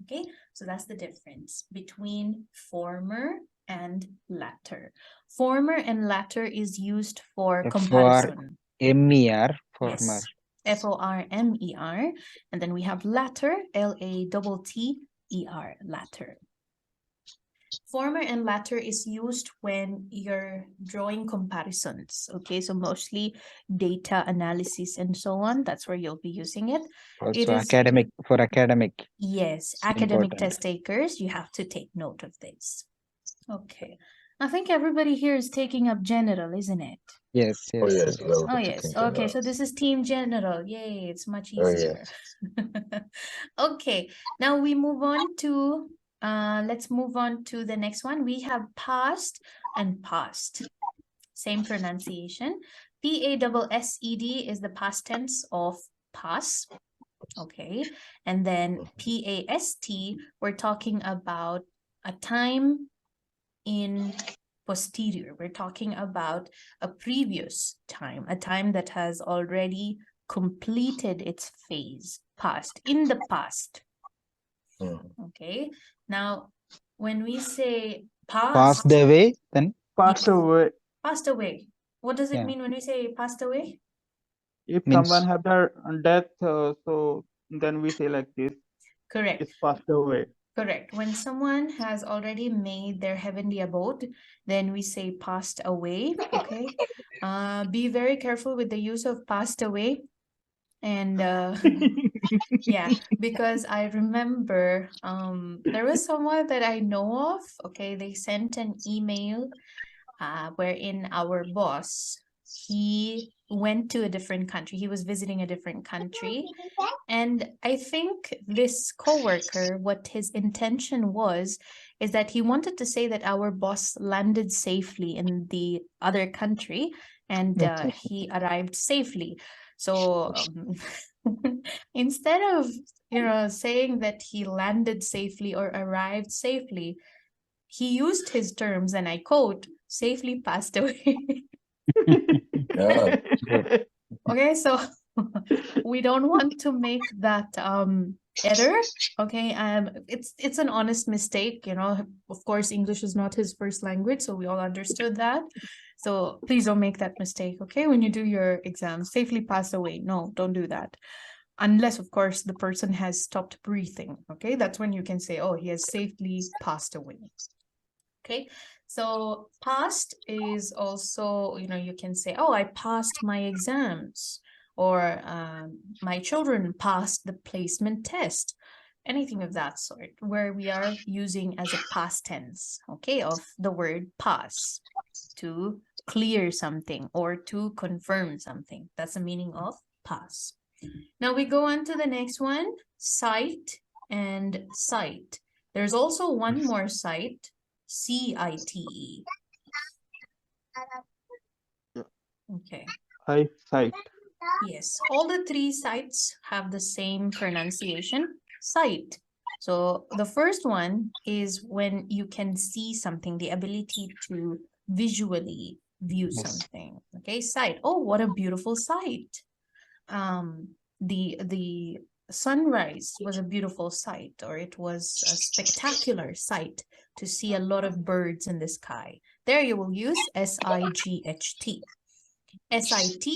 Okay, so that's the difference between former and latter. Former and latter is used for comparison. F-O-R-M-E-R, former. Yes, F-O-R-M-E-R. And then we have latter, L-A-T-T-E-R, latter. Former and latter is used when you're drawing comparisons. Okay, so mostly data analysis and so on. That's where you'll be using it. Also academic, for academic. Yes, academic Important. test takers, you have to take note of this. Okay, I think everybody here is taking up general, isn't it? Yes, yes. Oh, yes. Well, Oh, yes. Okay, so this is team general. Yay, it's much easier. Okay, now we move on to, let's move on to the next one. We have past and past. Same pronunciation. P-A-S-S-E-D is the past tense of pass. Okay, and then P-A-S-T, we're talking about a time in posterior. We're talking about a previous time, a time that has already completed its phase, past, in the past. Okay. Now, when we say past, Passed away, then Passed away. passed away, what does it Yeah. mean when we say passed away? If Means- someone have their death, so then we say like this, Correct. it's passed away. Correct. When someone has already made their heavenly abode, then we say passed away. Okay. Be very careful with the use of passed away. And yeah, because I remember there was someone that I know of. Okay, they sent an email wherein our boss, he went to a different country. He was visiting a different country. And I think this coworker, what his intention was, is that he wanted to say that our boss landed safely in the other country and he arrived safely. So instead of, saying that he landed safely or arrived safely, he used his terms, and I quote, safely passed away. Yeah. Okay, so we don't want to make that error. Okay, it's an honest mistake, of course English is not his first language, so we all understood that. So please don't make that mistake, okay, when you do your exam. Safely pass away, no, don't do that, unless of course the person has stopped breathing. Okay, that's when you can say, oh, he has safely passed away. Okay, so passed is also, you can say, oh, I passed my exams, or my children passed the placement test, anything of that sort, where we are using as a past tense, okay, of the word pass, to clear something or to confirm something. That's the meaning of pass. Now we go on to the next one, cite and cite. There's also one more cite, CITE. Okay. Eyesight. Yes, all the three sites have the same pronunciation, sight. So the first one is when you can see something, the ability to visually view Yes. something. Okay, sight. Oh, what a beautiful sight. The sunrise was a beautiful sight, or it was a spectacular sight to see a lot of birds in the sky. There you will use SIGHT. SITE,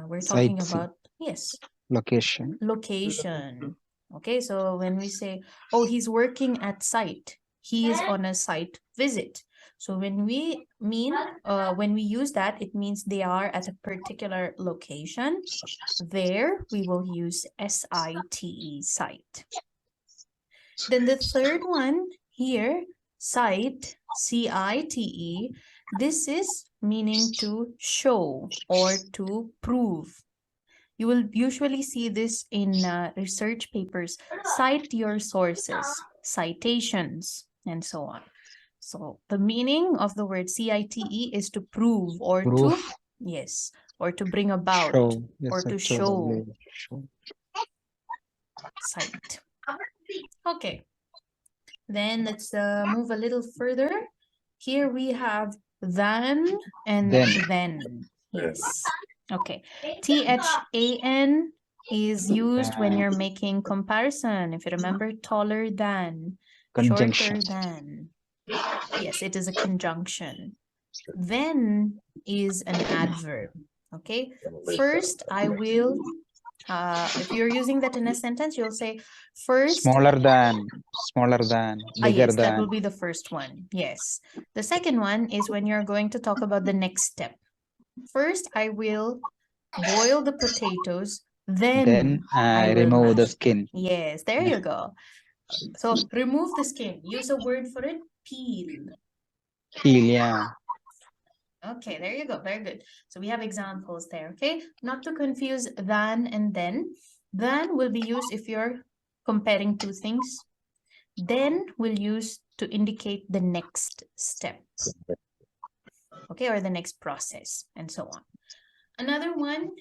we're talking Sightseeing. about, yes, Location. location. Okay, so when we say, oh, he's working at site, he is on a site visit. So when we use that, it means they are at a particular location. There we will use SITE, site. Then the third one here, cite, CITE, this is meaning to show or to prove. You will usually see this in research papers. Cite your sources, citations, and so on. So the meaning of the word CITE is to prove or to, Proof. yes, or to bring about, Show. Yes, or to actually, show. Cite. Okay. Then let's move a little further. Here we have than and then. Yes. Okay. THAN is used when you're making comparison. If you remember, taller than, Conjunction. shorter than. Yes, it is a conjunction. Then is an adverb. Okay. First, I will, if you're using that in a sentence, you'll say first. Smaller than, bigger Yes, that than. will be the first one. Yes. The second one is when you're going to talk about the next step. First, I will boil the potatoes, then I will remove the mash. skin. Yes, there Yeah. you go. So remove the skin. Use a word for it, peel. Heel, yeah. Okay, there you go. Very good. So we have examples there, okay? Not to confuse than and then. Than will be used if you're comparing two things. Then we'll use to indicate the next step, okay, or the next process, and so on. Another one,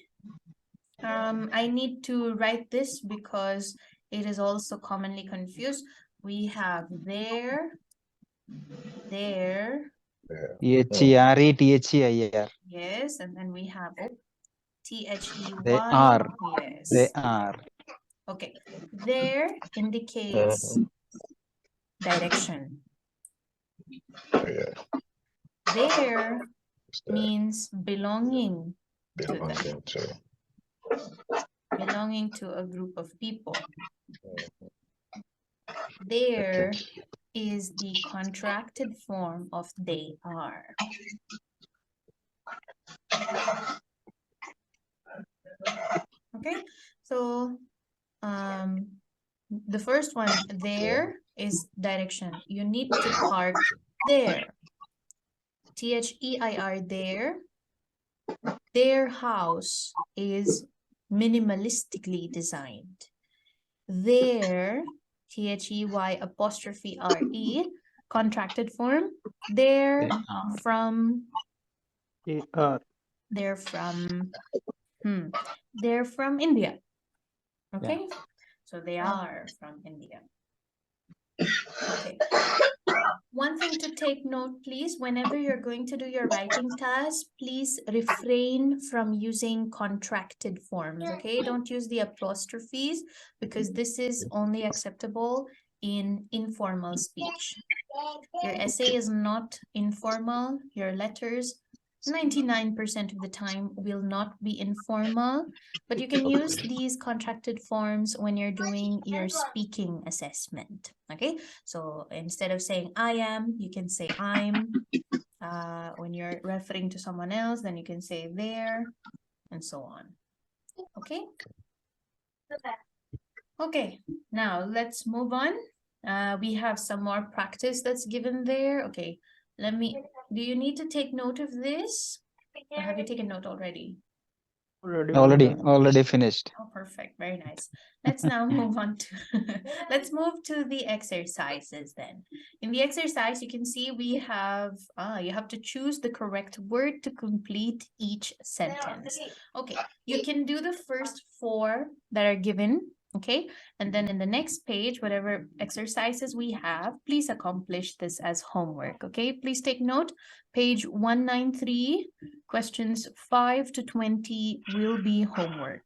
I need to write this because it is also commonly confused. We have there, H-E-R-E, T-H-E-I-R. Yes, and then we have T-H-E-Y. They are. Yes. They are. Okay. There indicates direction. Yeah. There It's, means belonging to them, belonging to. belonging to a group of people. There is the contracted form of they are. Okay, so the first one, there, is direction. You need to park there. T-H-E-I-R, there. Their house is minimalistically designed. Their, T-H-E-Y apostrophe R-E, contracted form. They're They are. from, A-R. they're from, they're from India. Okay, so they are from India. Okay. One thing to take note, please, whenever you're going to do your writing task, please refrain from using contracted forms, okay? Don't use the apostrophes because this is only acceptable in informal speech. Your essay is not informal. Your letters, 99% of the time, will not be informal, but you can use these contracted forms when you're doing your speaking assessment, okay? So instead of saying I am, you can say I'm. When you're referring to someone else, then you can say there, and so on, okay? Okay, now let's move on. We have some more practice that's given there. Okay, do you need to take note of this? Or have you taken note already? Already finished. Oh, perfect. Very nice. Let's now move on to, let's move to the exercises then. In the exercise, you can see we have, you have to choose the correct word to complete each sentence. Okay, you can do the first 4 that are given, okay? And then in the next page, whatever exercises we have, please accomplish this as homework, okay? Please take note, page 193, questions 5 to 20 will be homework.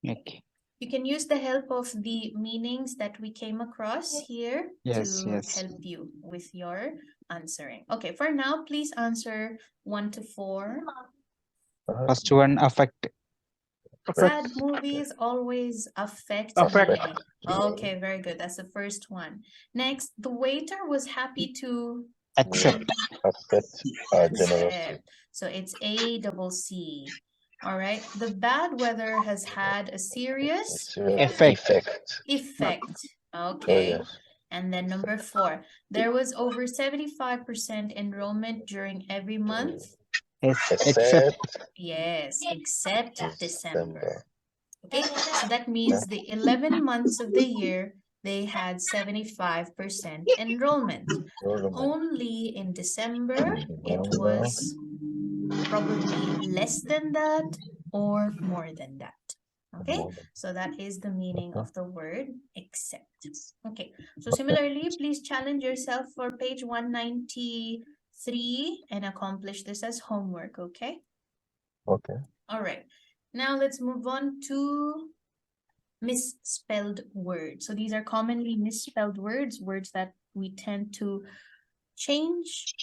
Okay. You can use the help of the meanings that we came across here Yes, to yes. help you with your answering. Okay, for now, please answer 1 to 4. First one, affect. Sad movies always affect Affect. me. Okay, very good. That's the first one. Next, the waiter was happy to Accept. Accept generosity. accept. So it's A-double-C. All right. The bad weather has had a serious Effect. effect. Oh, Okay. yes. And then number 4, there was over 75% enrollment during every month. Except. Except Yes, except December. December. Okay, so that means the 11 months of the year, they had 75% enrollment. Only in December, it was probably less than that or more than that. Okay, so that is the meaning of the word except. Okay, so similarly, please challenge yourself for page 193 and accomplish this as homework, okay? Okay. All right, now let's move on to misspelled words. So these are commonly misspelled words, words that we tend to change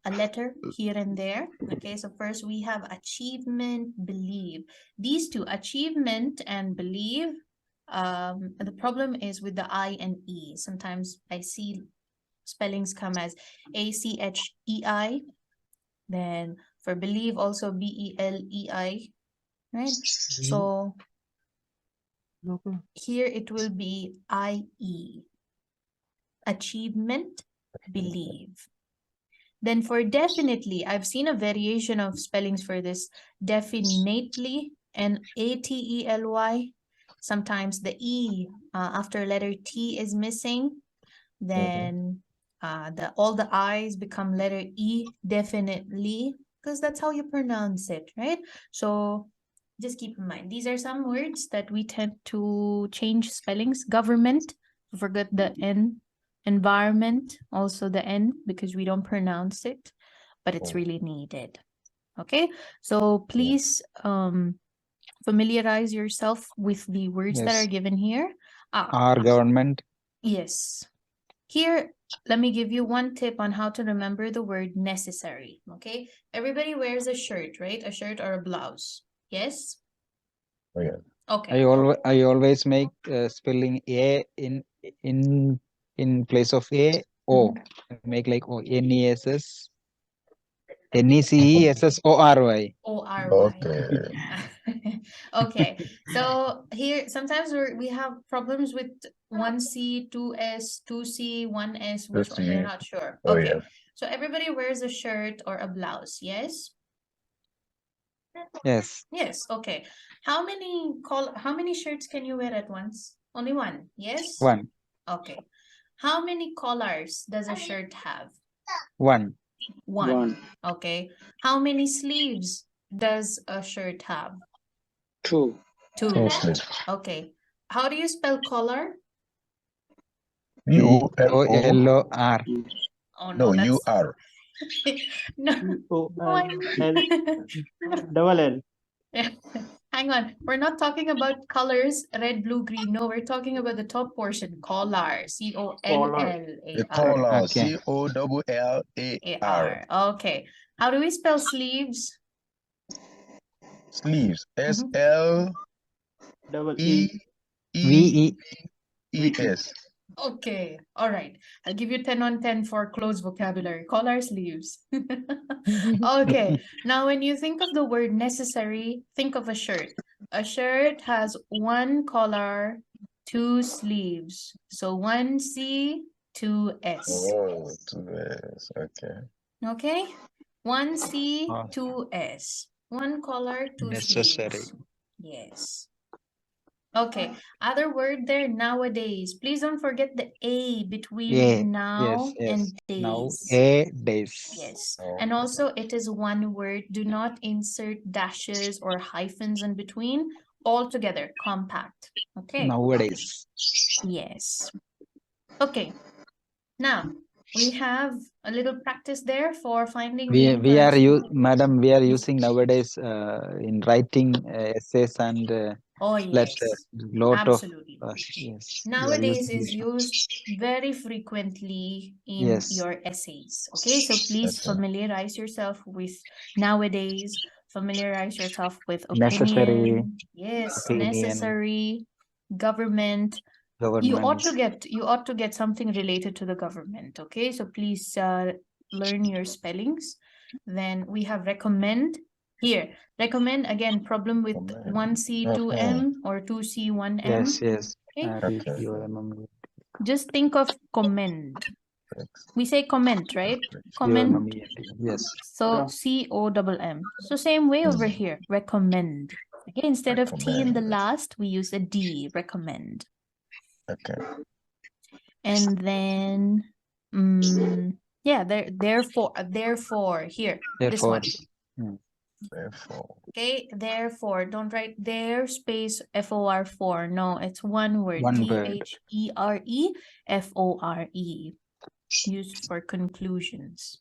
a letter here and there. Okay, so first we have achievement, believe. These two, achievement and believe, the problem is with the I and E. Sometimes I see spellings come as A-C-H-E-I. Then for believe also B-E-L-E-I, right? So here it will be I-E. Achievement, believe. Then for definitely, I've seen a variation of spellings for this. Definitely and A-T-E-L-Y. Sometimes the E after letter T is missing. Then all the I's become letter E, definitely, because that's how you pronounce it, right? So just keep in mind, these are some words that we tend to change spellings. Government, forget the N. Environment, also the N, because we don't pronounce it, but it's Oh. really needed. Okay, so please familiarize yourself with the words that Yes. are given here. Our government. Yes. Here, let me give you one tip on how to remember the word necessary. Okay, everybody wears a shirt, right? A shirt or a blouse. Yes? Oh, yeah. Okay. I always make spelling A in place of A O. Make like O NESS NECESSORY. ORY. Okay. Okay, so here sometimes we have problems with 1C, 2S, 2C, 1S, which one we're 2C. not sure. Oh, Okay, yeah. so everybody wears a shirt or a blouse, yes? Yes. Yes, okay. How many shirts can you wear at once? Only one, yes? One. Okay. How many collars does a shirt have? One. One. Okay. How many sleeves does a shirt have? Two. Two. Mostly. Okay. How do you spell collar? ULO. COLOR. Oh No, no, that's UR. no. COLL. Double L. Hang on. We're not talking about colors, red, blue, green. No, we're talking about the top portion. Collar. The COLLAR. collar. Okay. COLLAR. Okay. How do we spell sleeves? Sleeves. Mhm. Double E. VE. SLEES. Okay. All right. I'll give you 10 on 10 for close vocabulary. Collar, sleeves. Okay. Now, when you think of the word necessary, think of a shirt. A shirt has one collar, two sleeves. So 1C, 2S. Oh, 2S. Okay. Okay. 1C, Oh. 2S. One collar, two Necessary. sleeves. Yes. Okay. Other word there, nowadays. Please don't forget the A between A. now Yes. and Now days. A days. Yes. Oh, And also it is one word. Do not insert dashes or hyphens in between. All together, compact. Okay. Nowadays. Yes. Okay. Now we have a little practice there for finding the Madam, we are using nowadays in writing essays and Oh yes. lot Absolutely. of yes. we are Nowadays using is this one. used very frequently in Yes. your essays. Okay, so please Okay. familiarize yourself with nowadays, familiarize yourself with Necessary. opinion. Yes, Opinion. necessary, government. You ought Government. to get something related to the government. Okay, so please learn your spellings. Then we have recommend. Here, recommend again, problem with Recommend. 1C, 2M or 2C, 1M. Yes. Okay. Okay. Just think of commend. We say comment, right? Comment. Yes. So Yeah. COMM. So same way over here, recommend. Okay, instead of T in the Recommend. last, we use a D, recommend. Okay. And then, yeah, therefore, here, this one. Therefore. Okay, therefore, don't write there space FOR4. No, it's one word. One word. THEREFORE. Used for conclusions.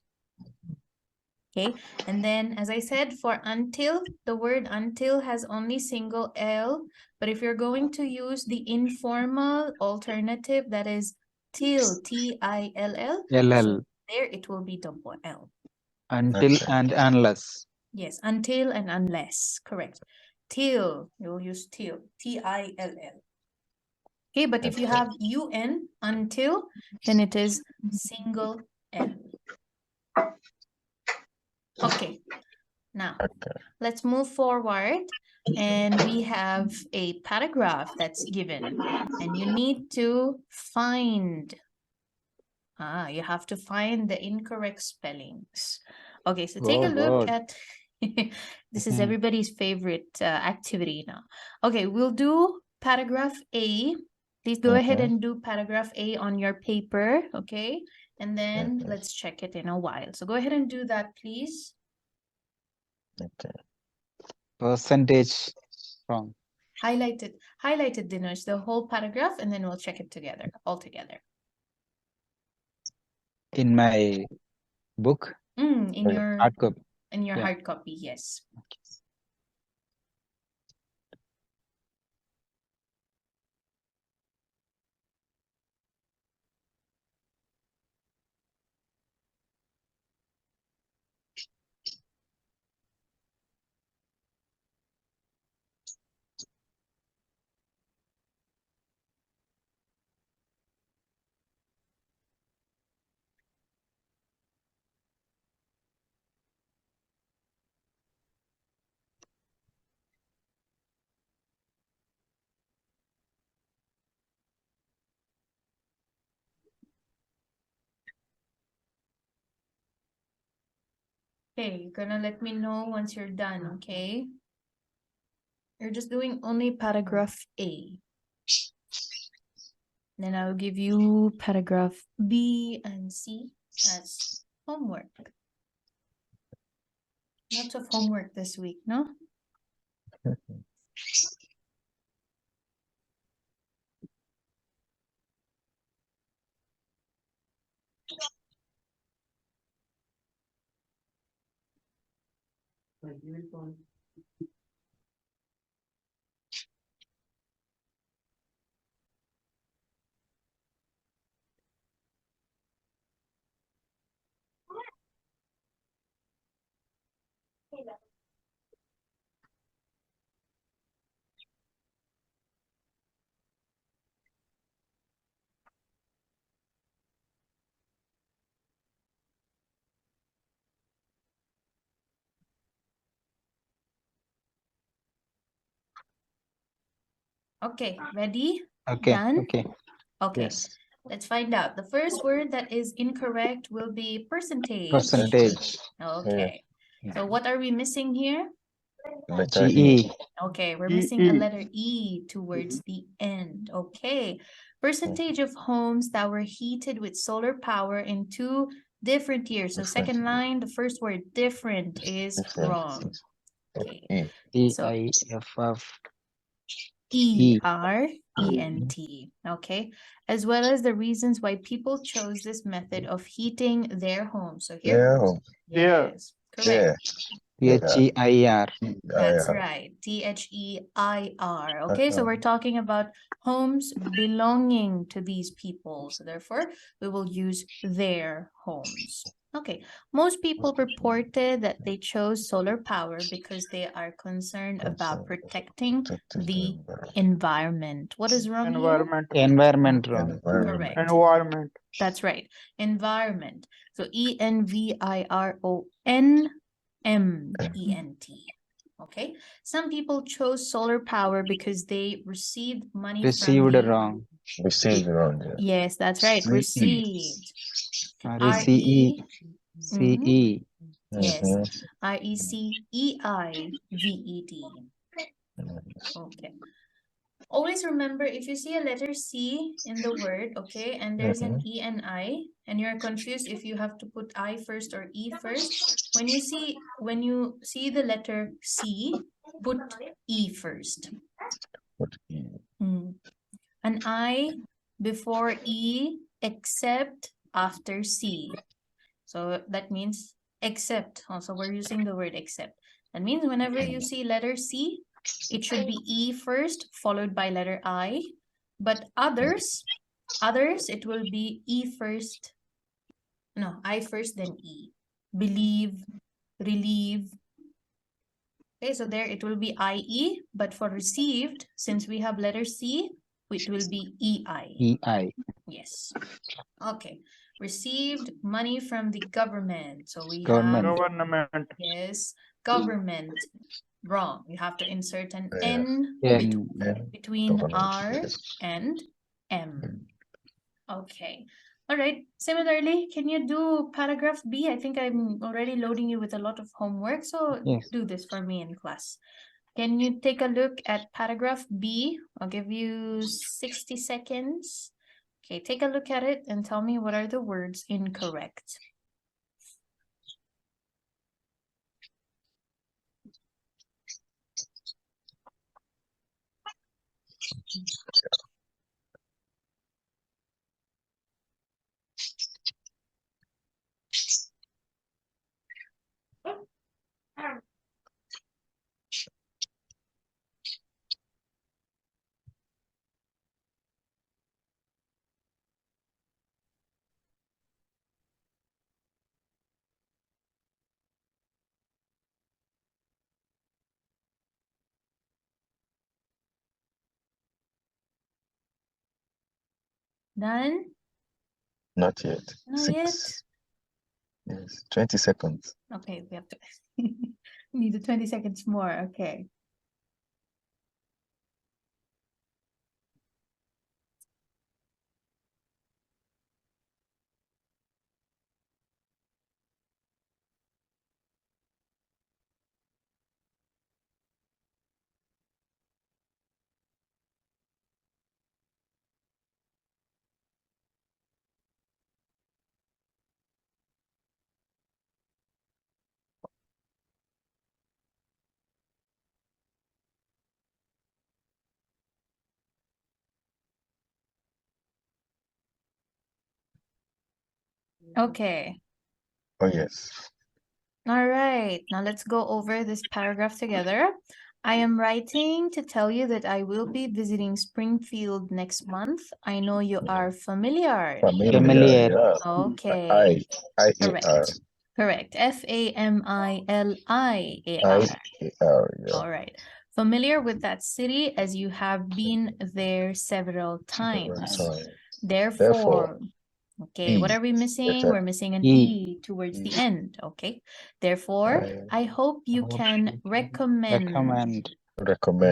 Okay, and then as I said, for until, the word until has only single L, but if you're going to use the informal alternative, that is till, TILL, so there it will be double L. Until and unless. Yes, until and unless, correct. Till, you'll use till, TILL. Okay, but if you have UN, until, then it is single L. Okay, now let's move forward, and we have a paragraph that's given, and you need to find, you have to find the incorrect spellings. Okay, so take a look at, this is everybody's favorite activity now. Okay, we'll do paragraph A. Please go ahead and do paragraph A on your paper, okay? And then let's check it in a while. So go ahead and do that, please. Okay. Percentage wrong. Highlighted, Dinesh, the whole paragraph, and then we'll check it together, all together. in my book, In Yeah. your hard copy. Yeah. hard copy, yes. Okay, you're gonna let me know once you're done, okay? You're just doing only paragraph A. Then I'll give you paragraph B and C as homework. Lots of homework this week, no? Okay, ready? Okay. Done? Okay. Okay, Yes. let's find out. The first word that is incorrect will be percentage. Percentage. Okay, so what are we missing here? Letter E. GE. Okay, we're E, missing a E. letter E towards the end. Okay, percentage of homes that were heated with solar power in 2 different years. So Different second years. line, the first word different is Different. wrong. Okay, E. so EIFF. ERENT. Okay, as well as the reasons why people chose this method of heating their homes. So here, Yeah. There. yes, correct. THEIR. That's right. THEIR. Okay, so we're talking about homes belonging to these people. So therefore, we will use their homes. Okay, most people reported that they chose solar power because they are concerned about protecting the environment. What is wrong here? Environment. Environment wrong. Environment. Correct. Environment. That's right. Environment. So ENVIRONMENT. Okay. Some people chose solar power because they received money from Received the... wrong. Received wrong. Yeah. Yes, that's right. CE. Received. RECE. CE. Yes. Mhm. RECEIVED. Okay. Always remember, if you see a letter C in the word, okay, and there's an E and I, and you're confused if you have to put I first or E first, when you see the letter C, put E first. What E? An I before E, except after C. So that means except. Also, we're using the word except. That means whenever you see letter C, it should be E first, followed by letter I. But others, it will be E first. No, I first, then E. Believe, relieve. Okay, so there it will be IE, but for received, since we have letter C, it will be EI. EI. Yes. Okay. Received money from the government. So we Government. have, Government. yes, government. Wrong. You have to insert an Yeah. N N. between Government, R yes. and M. Okay. All right. Similarly, can you do paragraph B? I think I'm already loading you with a lot of homework. So Yes. do this for me in class. Can you take a look at paragraph B? I'll give you 60 seconds. Okay, take a look at it and tell me what are the words incorrect. Done? Not yet. Not 6. Yes. 20 seconds. Okay, we have to need the 20 seconds more. Okay. Okay. Oh, yes. All right. Now let's go over this paragraph together. I am writing to tell you that I will be visiting Springfield next month. I know you are familiar. Familiar. Yeah. Okay. I-E-R. Correct. Correct. Familiar. I-E-R. Yeah. All right. Familiar with that city as you have been there several times. Sorry. Therefore, okay, what E. are we missing? Letter We're missing an E. E towards the E. end. Okay. Therefore, I hope you can recommend. Recommend.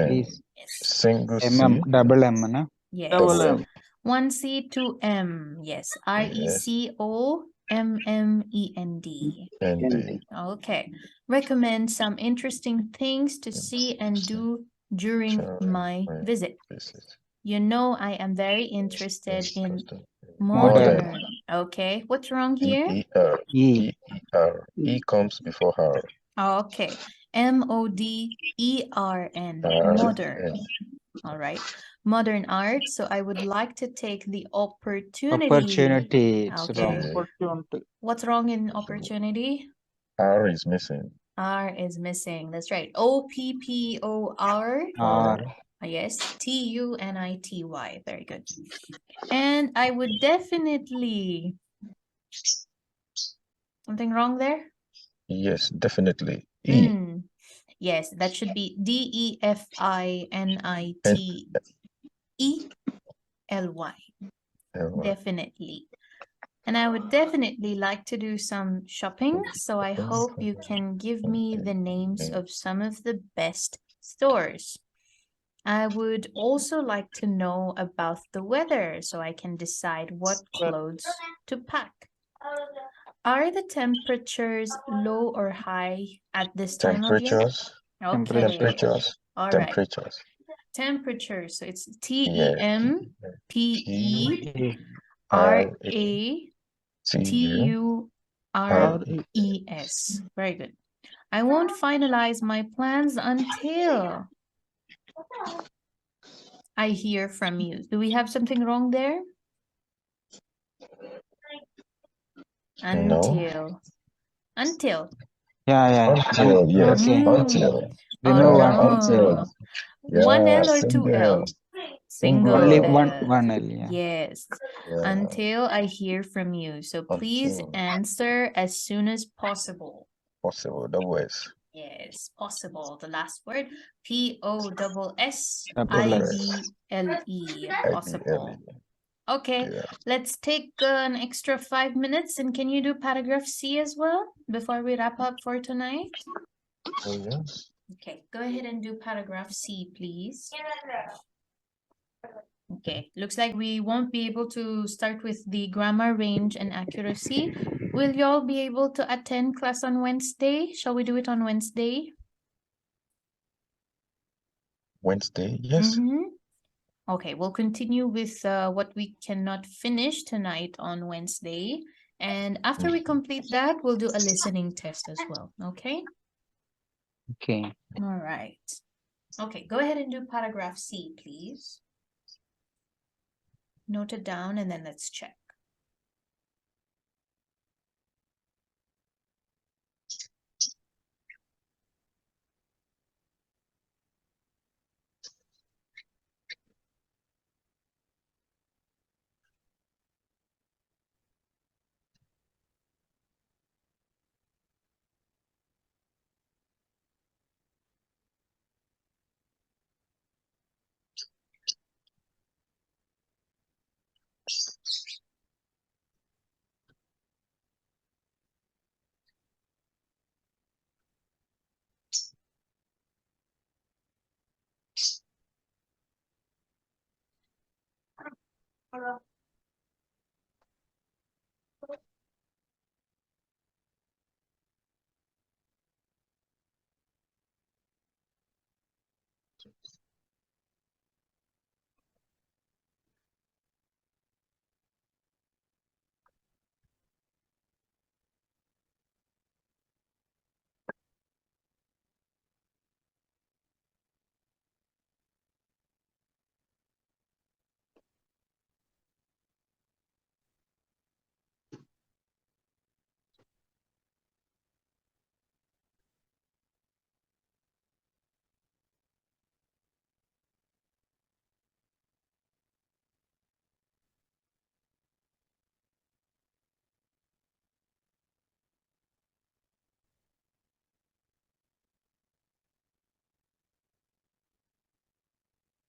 Please. Yes. Single C. Double M, na? Yes. Double M. One C, two M. Yes. RECOMMEND. And D. Okay. Recommend some interesting things to see and do during my visit. You know, I am very interested in modern. Okay. What's wrong here? E-E-R. E. E-E-R. E comes before her. Okay. MODERN. Modern. All right. Modern art. So I would like to take the opportunity. It's Okay. wrong. Opportunity. What's wrong in opportunity? R is missing. R is missing. That's right. OPPOR. R. Yes. TUNITY. Very good. And I would definitely. Something wrong there? Yes, definitely. E. Yes, that should be DEFINITELY. Definitely. And I would definitely like to do some shopping, so I hope you can give me the names of some of the best stores. I would also like to know about the weather so I can decide what clothes to pack. Are the temperatures low or high at this time of year? Okay. Temperatures. All right. Temperatures. Temperature. So it's TEMPERATURES. Very good. I won't finalize my plans until I hear from you. Do we have something wrong there? Until. Until. Yeah. Until, yes. Okay. Until. Remove one. Until. One Yeah, L or two L? Single Only L. one L. Yeah. Yes. Yeah. Until I hear from you. So please Until. answer as soon as possible. Possible. Double S. Yes, possible. The last word. POSSIBLE. Possible. Okay, Yeah. let's take an extra 5 minutes, and can you do paragraph C as well before we wrap up for tonight? Oh, yes. Okay, go ahead and do paragraph C, please. Okay, looks like we won't be able to start with the grammar, range, and accuracy. Will y'all be able to attend class on Wednesday? Shall we do it on Wednesday? Wednesday, yes. Okay, we'll continue with what we cannot finish tonight on Wednesday. And after we complete that, we'll do a listening test as well. Okay? Okay. All right. Okay, go ahead and do paragraph C, please. Note it down and then let's check.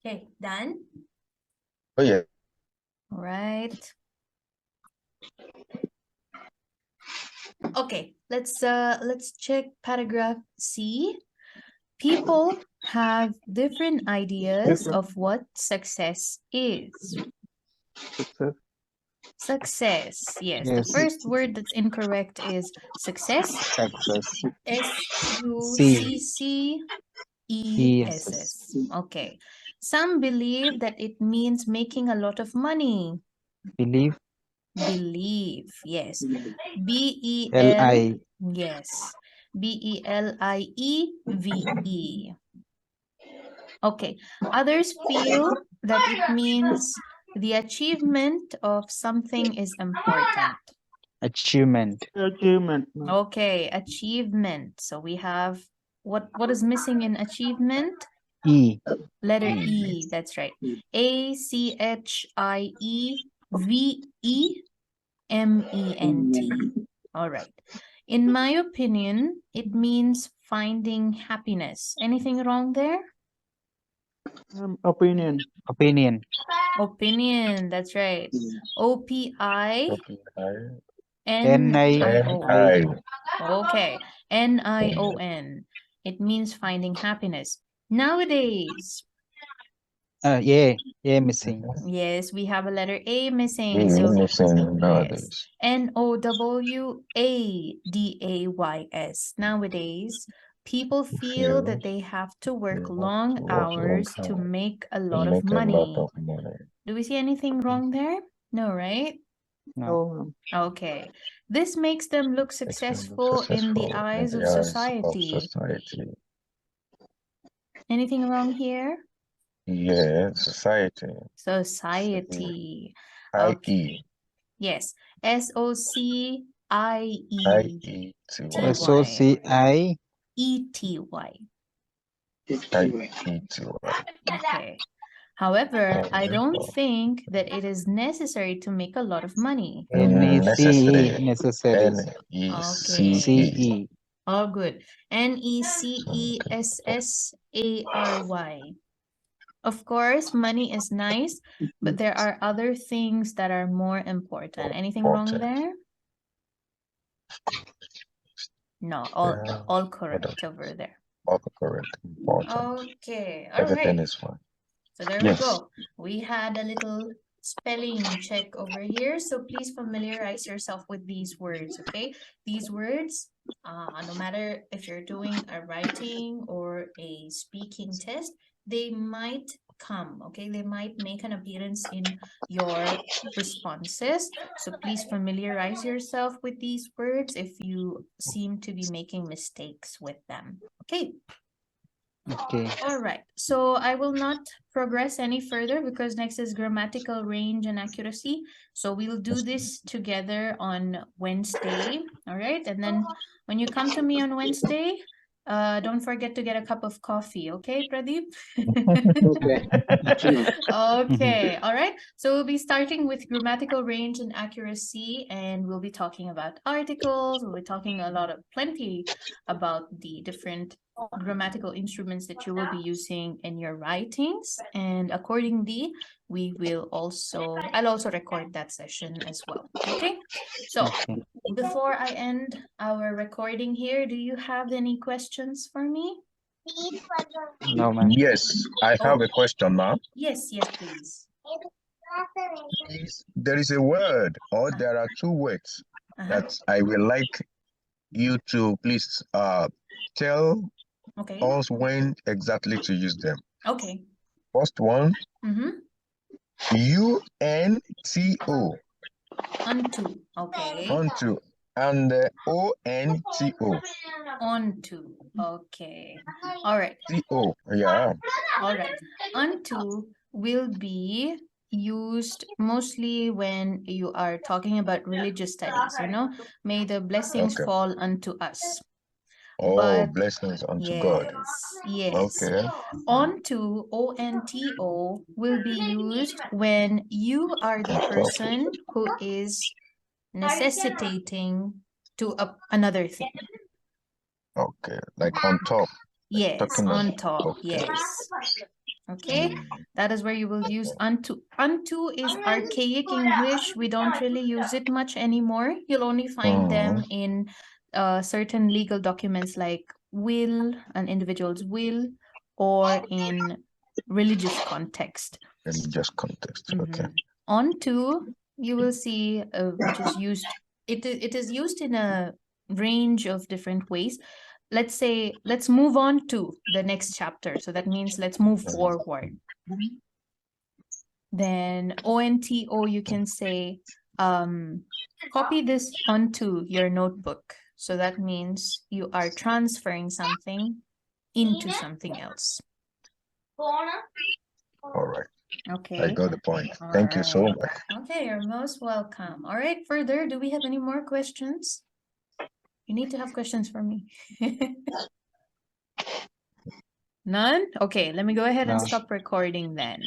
Okay, done? Oh yeah. All right. Okay, let's check paragraph C. People have different ideas of what success is. Success. Success. Yes, the Yes. first word that's incorrect is success. Success. S-U-C-C-E-S-S. Okay. Some believe that it means making a lot of money. Believe. Believe, yes. B-E-L, L-I. yes. B-E-L-I-E-V-E. Okay. Others feel that it means the achievement of something is important. Achievement. Achievement. ma'am. Okay, achievement. So we have what is missing in achievement? E. Letter E. E, that's right. A-C-H-I-E-V-E-M-E-N-T. All right. In my opinion, it means finding happiness. Anything wrong there? Opinion. Opinion. Opinion, that's right. O-P-I-N-I-O-N. N-I-O. Okay, N-I-O-N. It means finding happiness. Nowadays, A missing. yes, we have a letter A missing. So Missing yes, nowadays. Nowadays. Nowadays, people feel that they have to work long hours to make a lot of money. Do we see anything wrong there? No, right? No. Oh, ma'am. Okay. This makes them look successful in the eyes of society. Anything wrong here? Yeah, society. Society. I-E. Okay. Yes. S-O-C-I-E-T-Y. I-E-T-Y. S-O-C-I. E-T-Y. I-E-T-Y. Okay. However, I don't think that it is necessary to make a lot of money. N-E-C-E. Necessary. N-E-C-E. C-E. Oh, good. N-E-C-E-S-S-A-R-Y. Of course, money is nice, but there are other things that are more important. Anything wrong there? No, all correct over there. All correct. Important. Okay, all Everything right. is fine. So there we go. We had a little spelling check over here. So please familiarize yourself with these words, okay? These words, no matter if you're doing a writing or a speaking test, they might come, okay? They might make an appearance in your responses. So please familiarize yourself with these words if you seem to be making mistakes with them, okay? Okay. All right, so I will not progress any further because next is grammatical range and accuracy. So we'll do this together on Wednesday, all right? And then when you come to me on Wednesday, don't forget to get a cup of coffee, okay, Pradeep? Okay. Okay, all right. So we'll be starting with grammatical range and accuracy, and we'll be talking about articles. We'll be talking plenty about the different grammatical instruments that you will be using in your writings. And accordingly, I'll also record that session as well. Okay, so Okay. before I end our recording here, do you have any questions for me? No, ma'am. Yes, I have a question now. Yes, please. there is a word or there are two words that I will like you to please tell Okay. us when exactly to use them. Okay. First one, Mm-hmm. UNTO. Unto. Okay. Unto. And ONTO. Onto. Okay. All right. TO. Yeah. All right. Unto will be used mostly when you are talking about religious studies, you know, may the blessings Okay. fall unto us. Oh, But blessings unto God. yes. Okay. Onto, ONTO, will be used when you are the person who is necessitating to another thing. Okay. Like on top. Yes, Talking on on. top. Okay. Yes. Okay, Mm, that is where you will use unto. Unto is archaic English. We don't really use it much anymore. You'll only find them in certain legal documents like will, an individual's will, or in religious context. religious context. Okay. Onto, you will see, which is used, it is used in a range of different ways. Let's say, let's move on to the next chapter. So that means let's move forward. Then ONTO, you can say, copy this onto your notebook. So that means you are transferring something into something else. All right. Okay. I got the point. Thank you so much. Okay, you're most welcome. All right, further, do we have any more questions? You need to have questions for me. None? Okay, let me go ahead and No. stop recording then.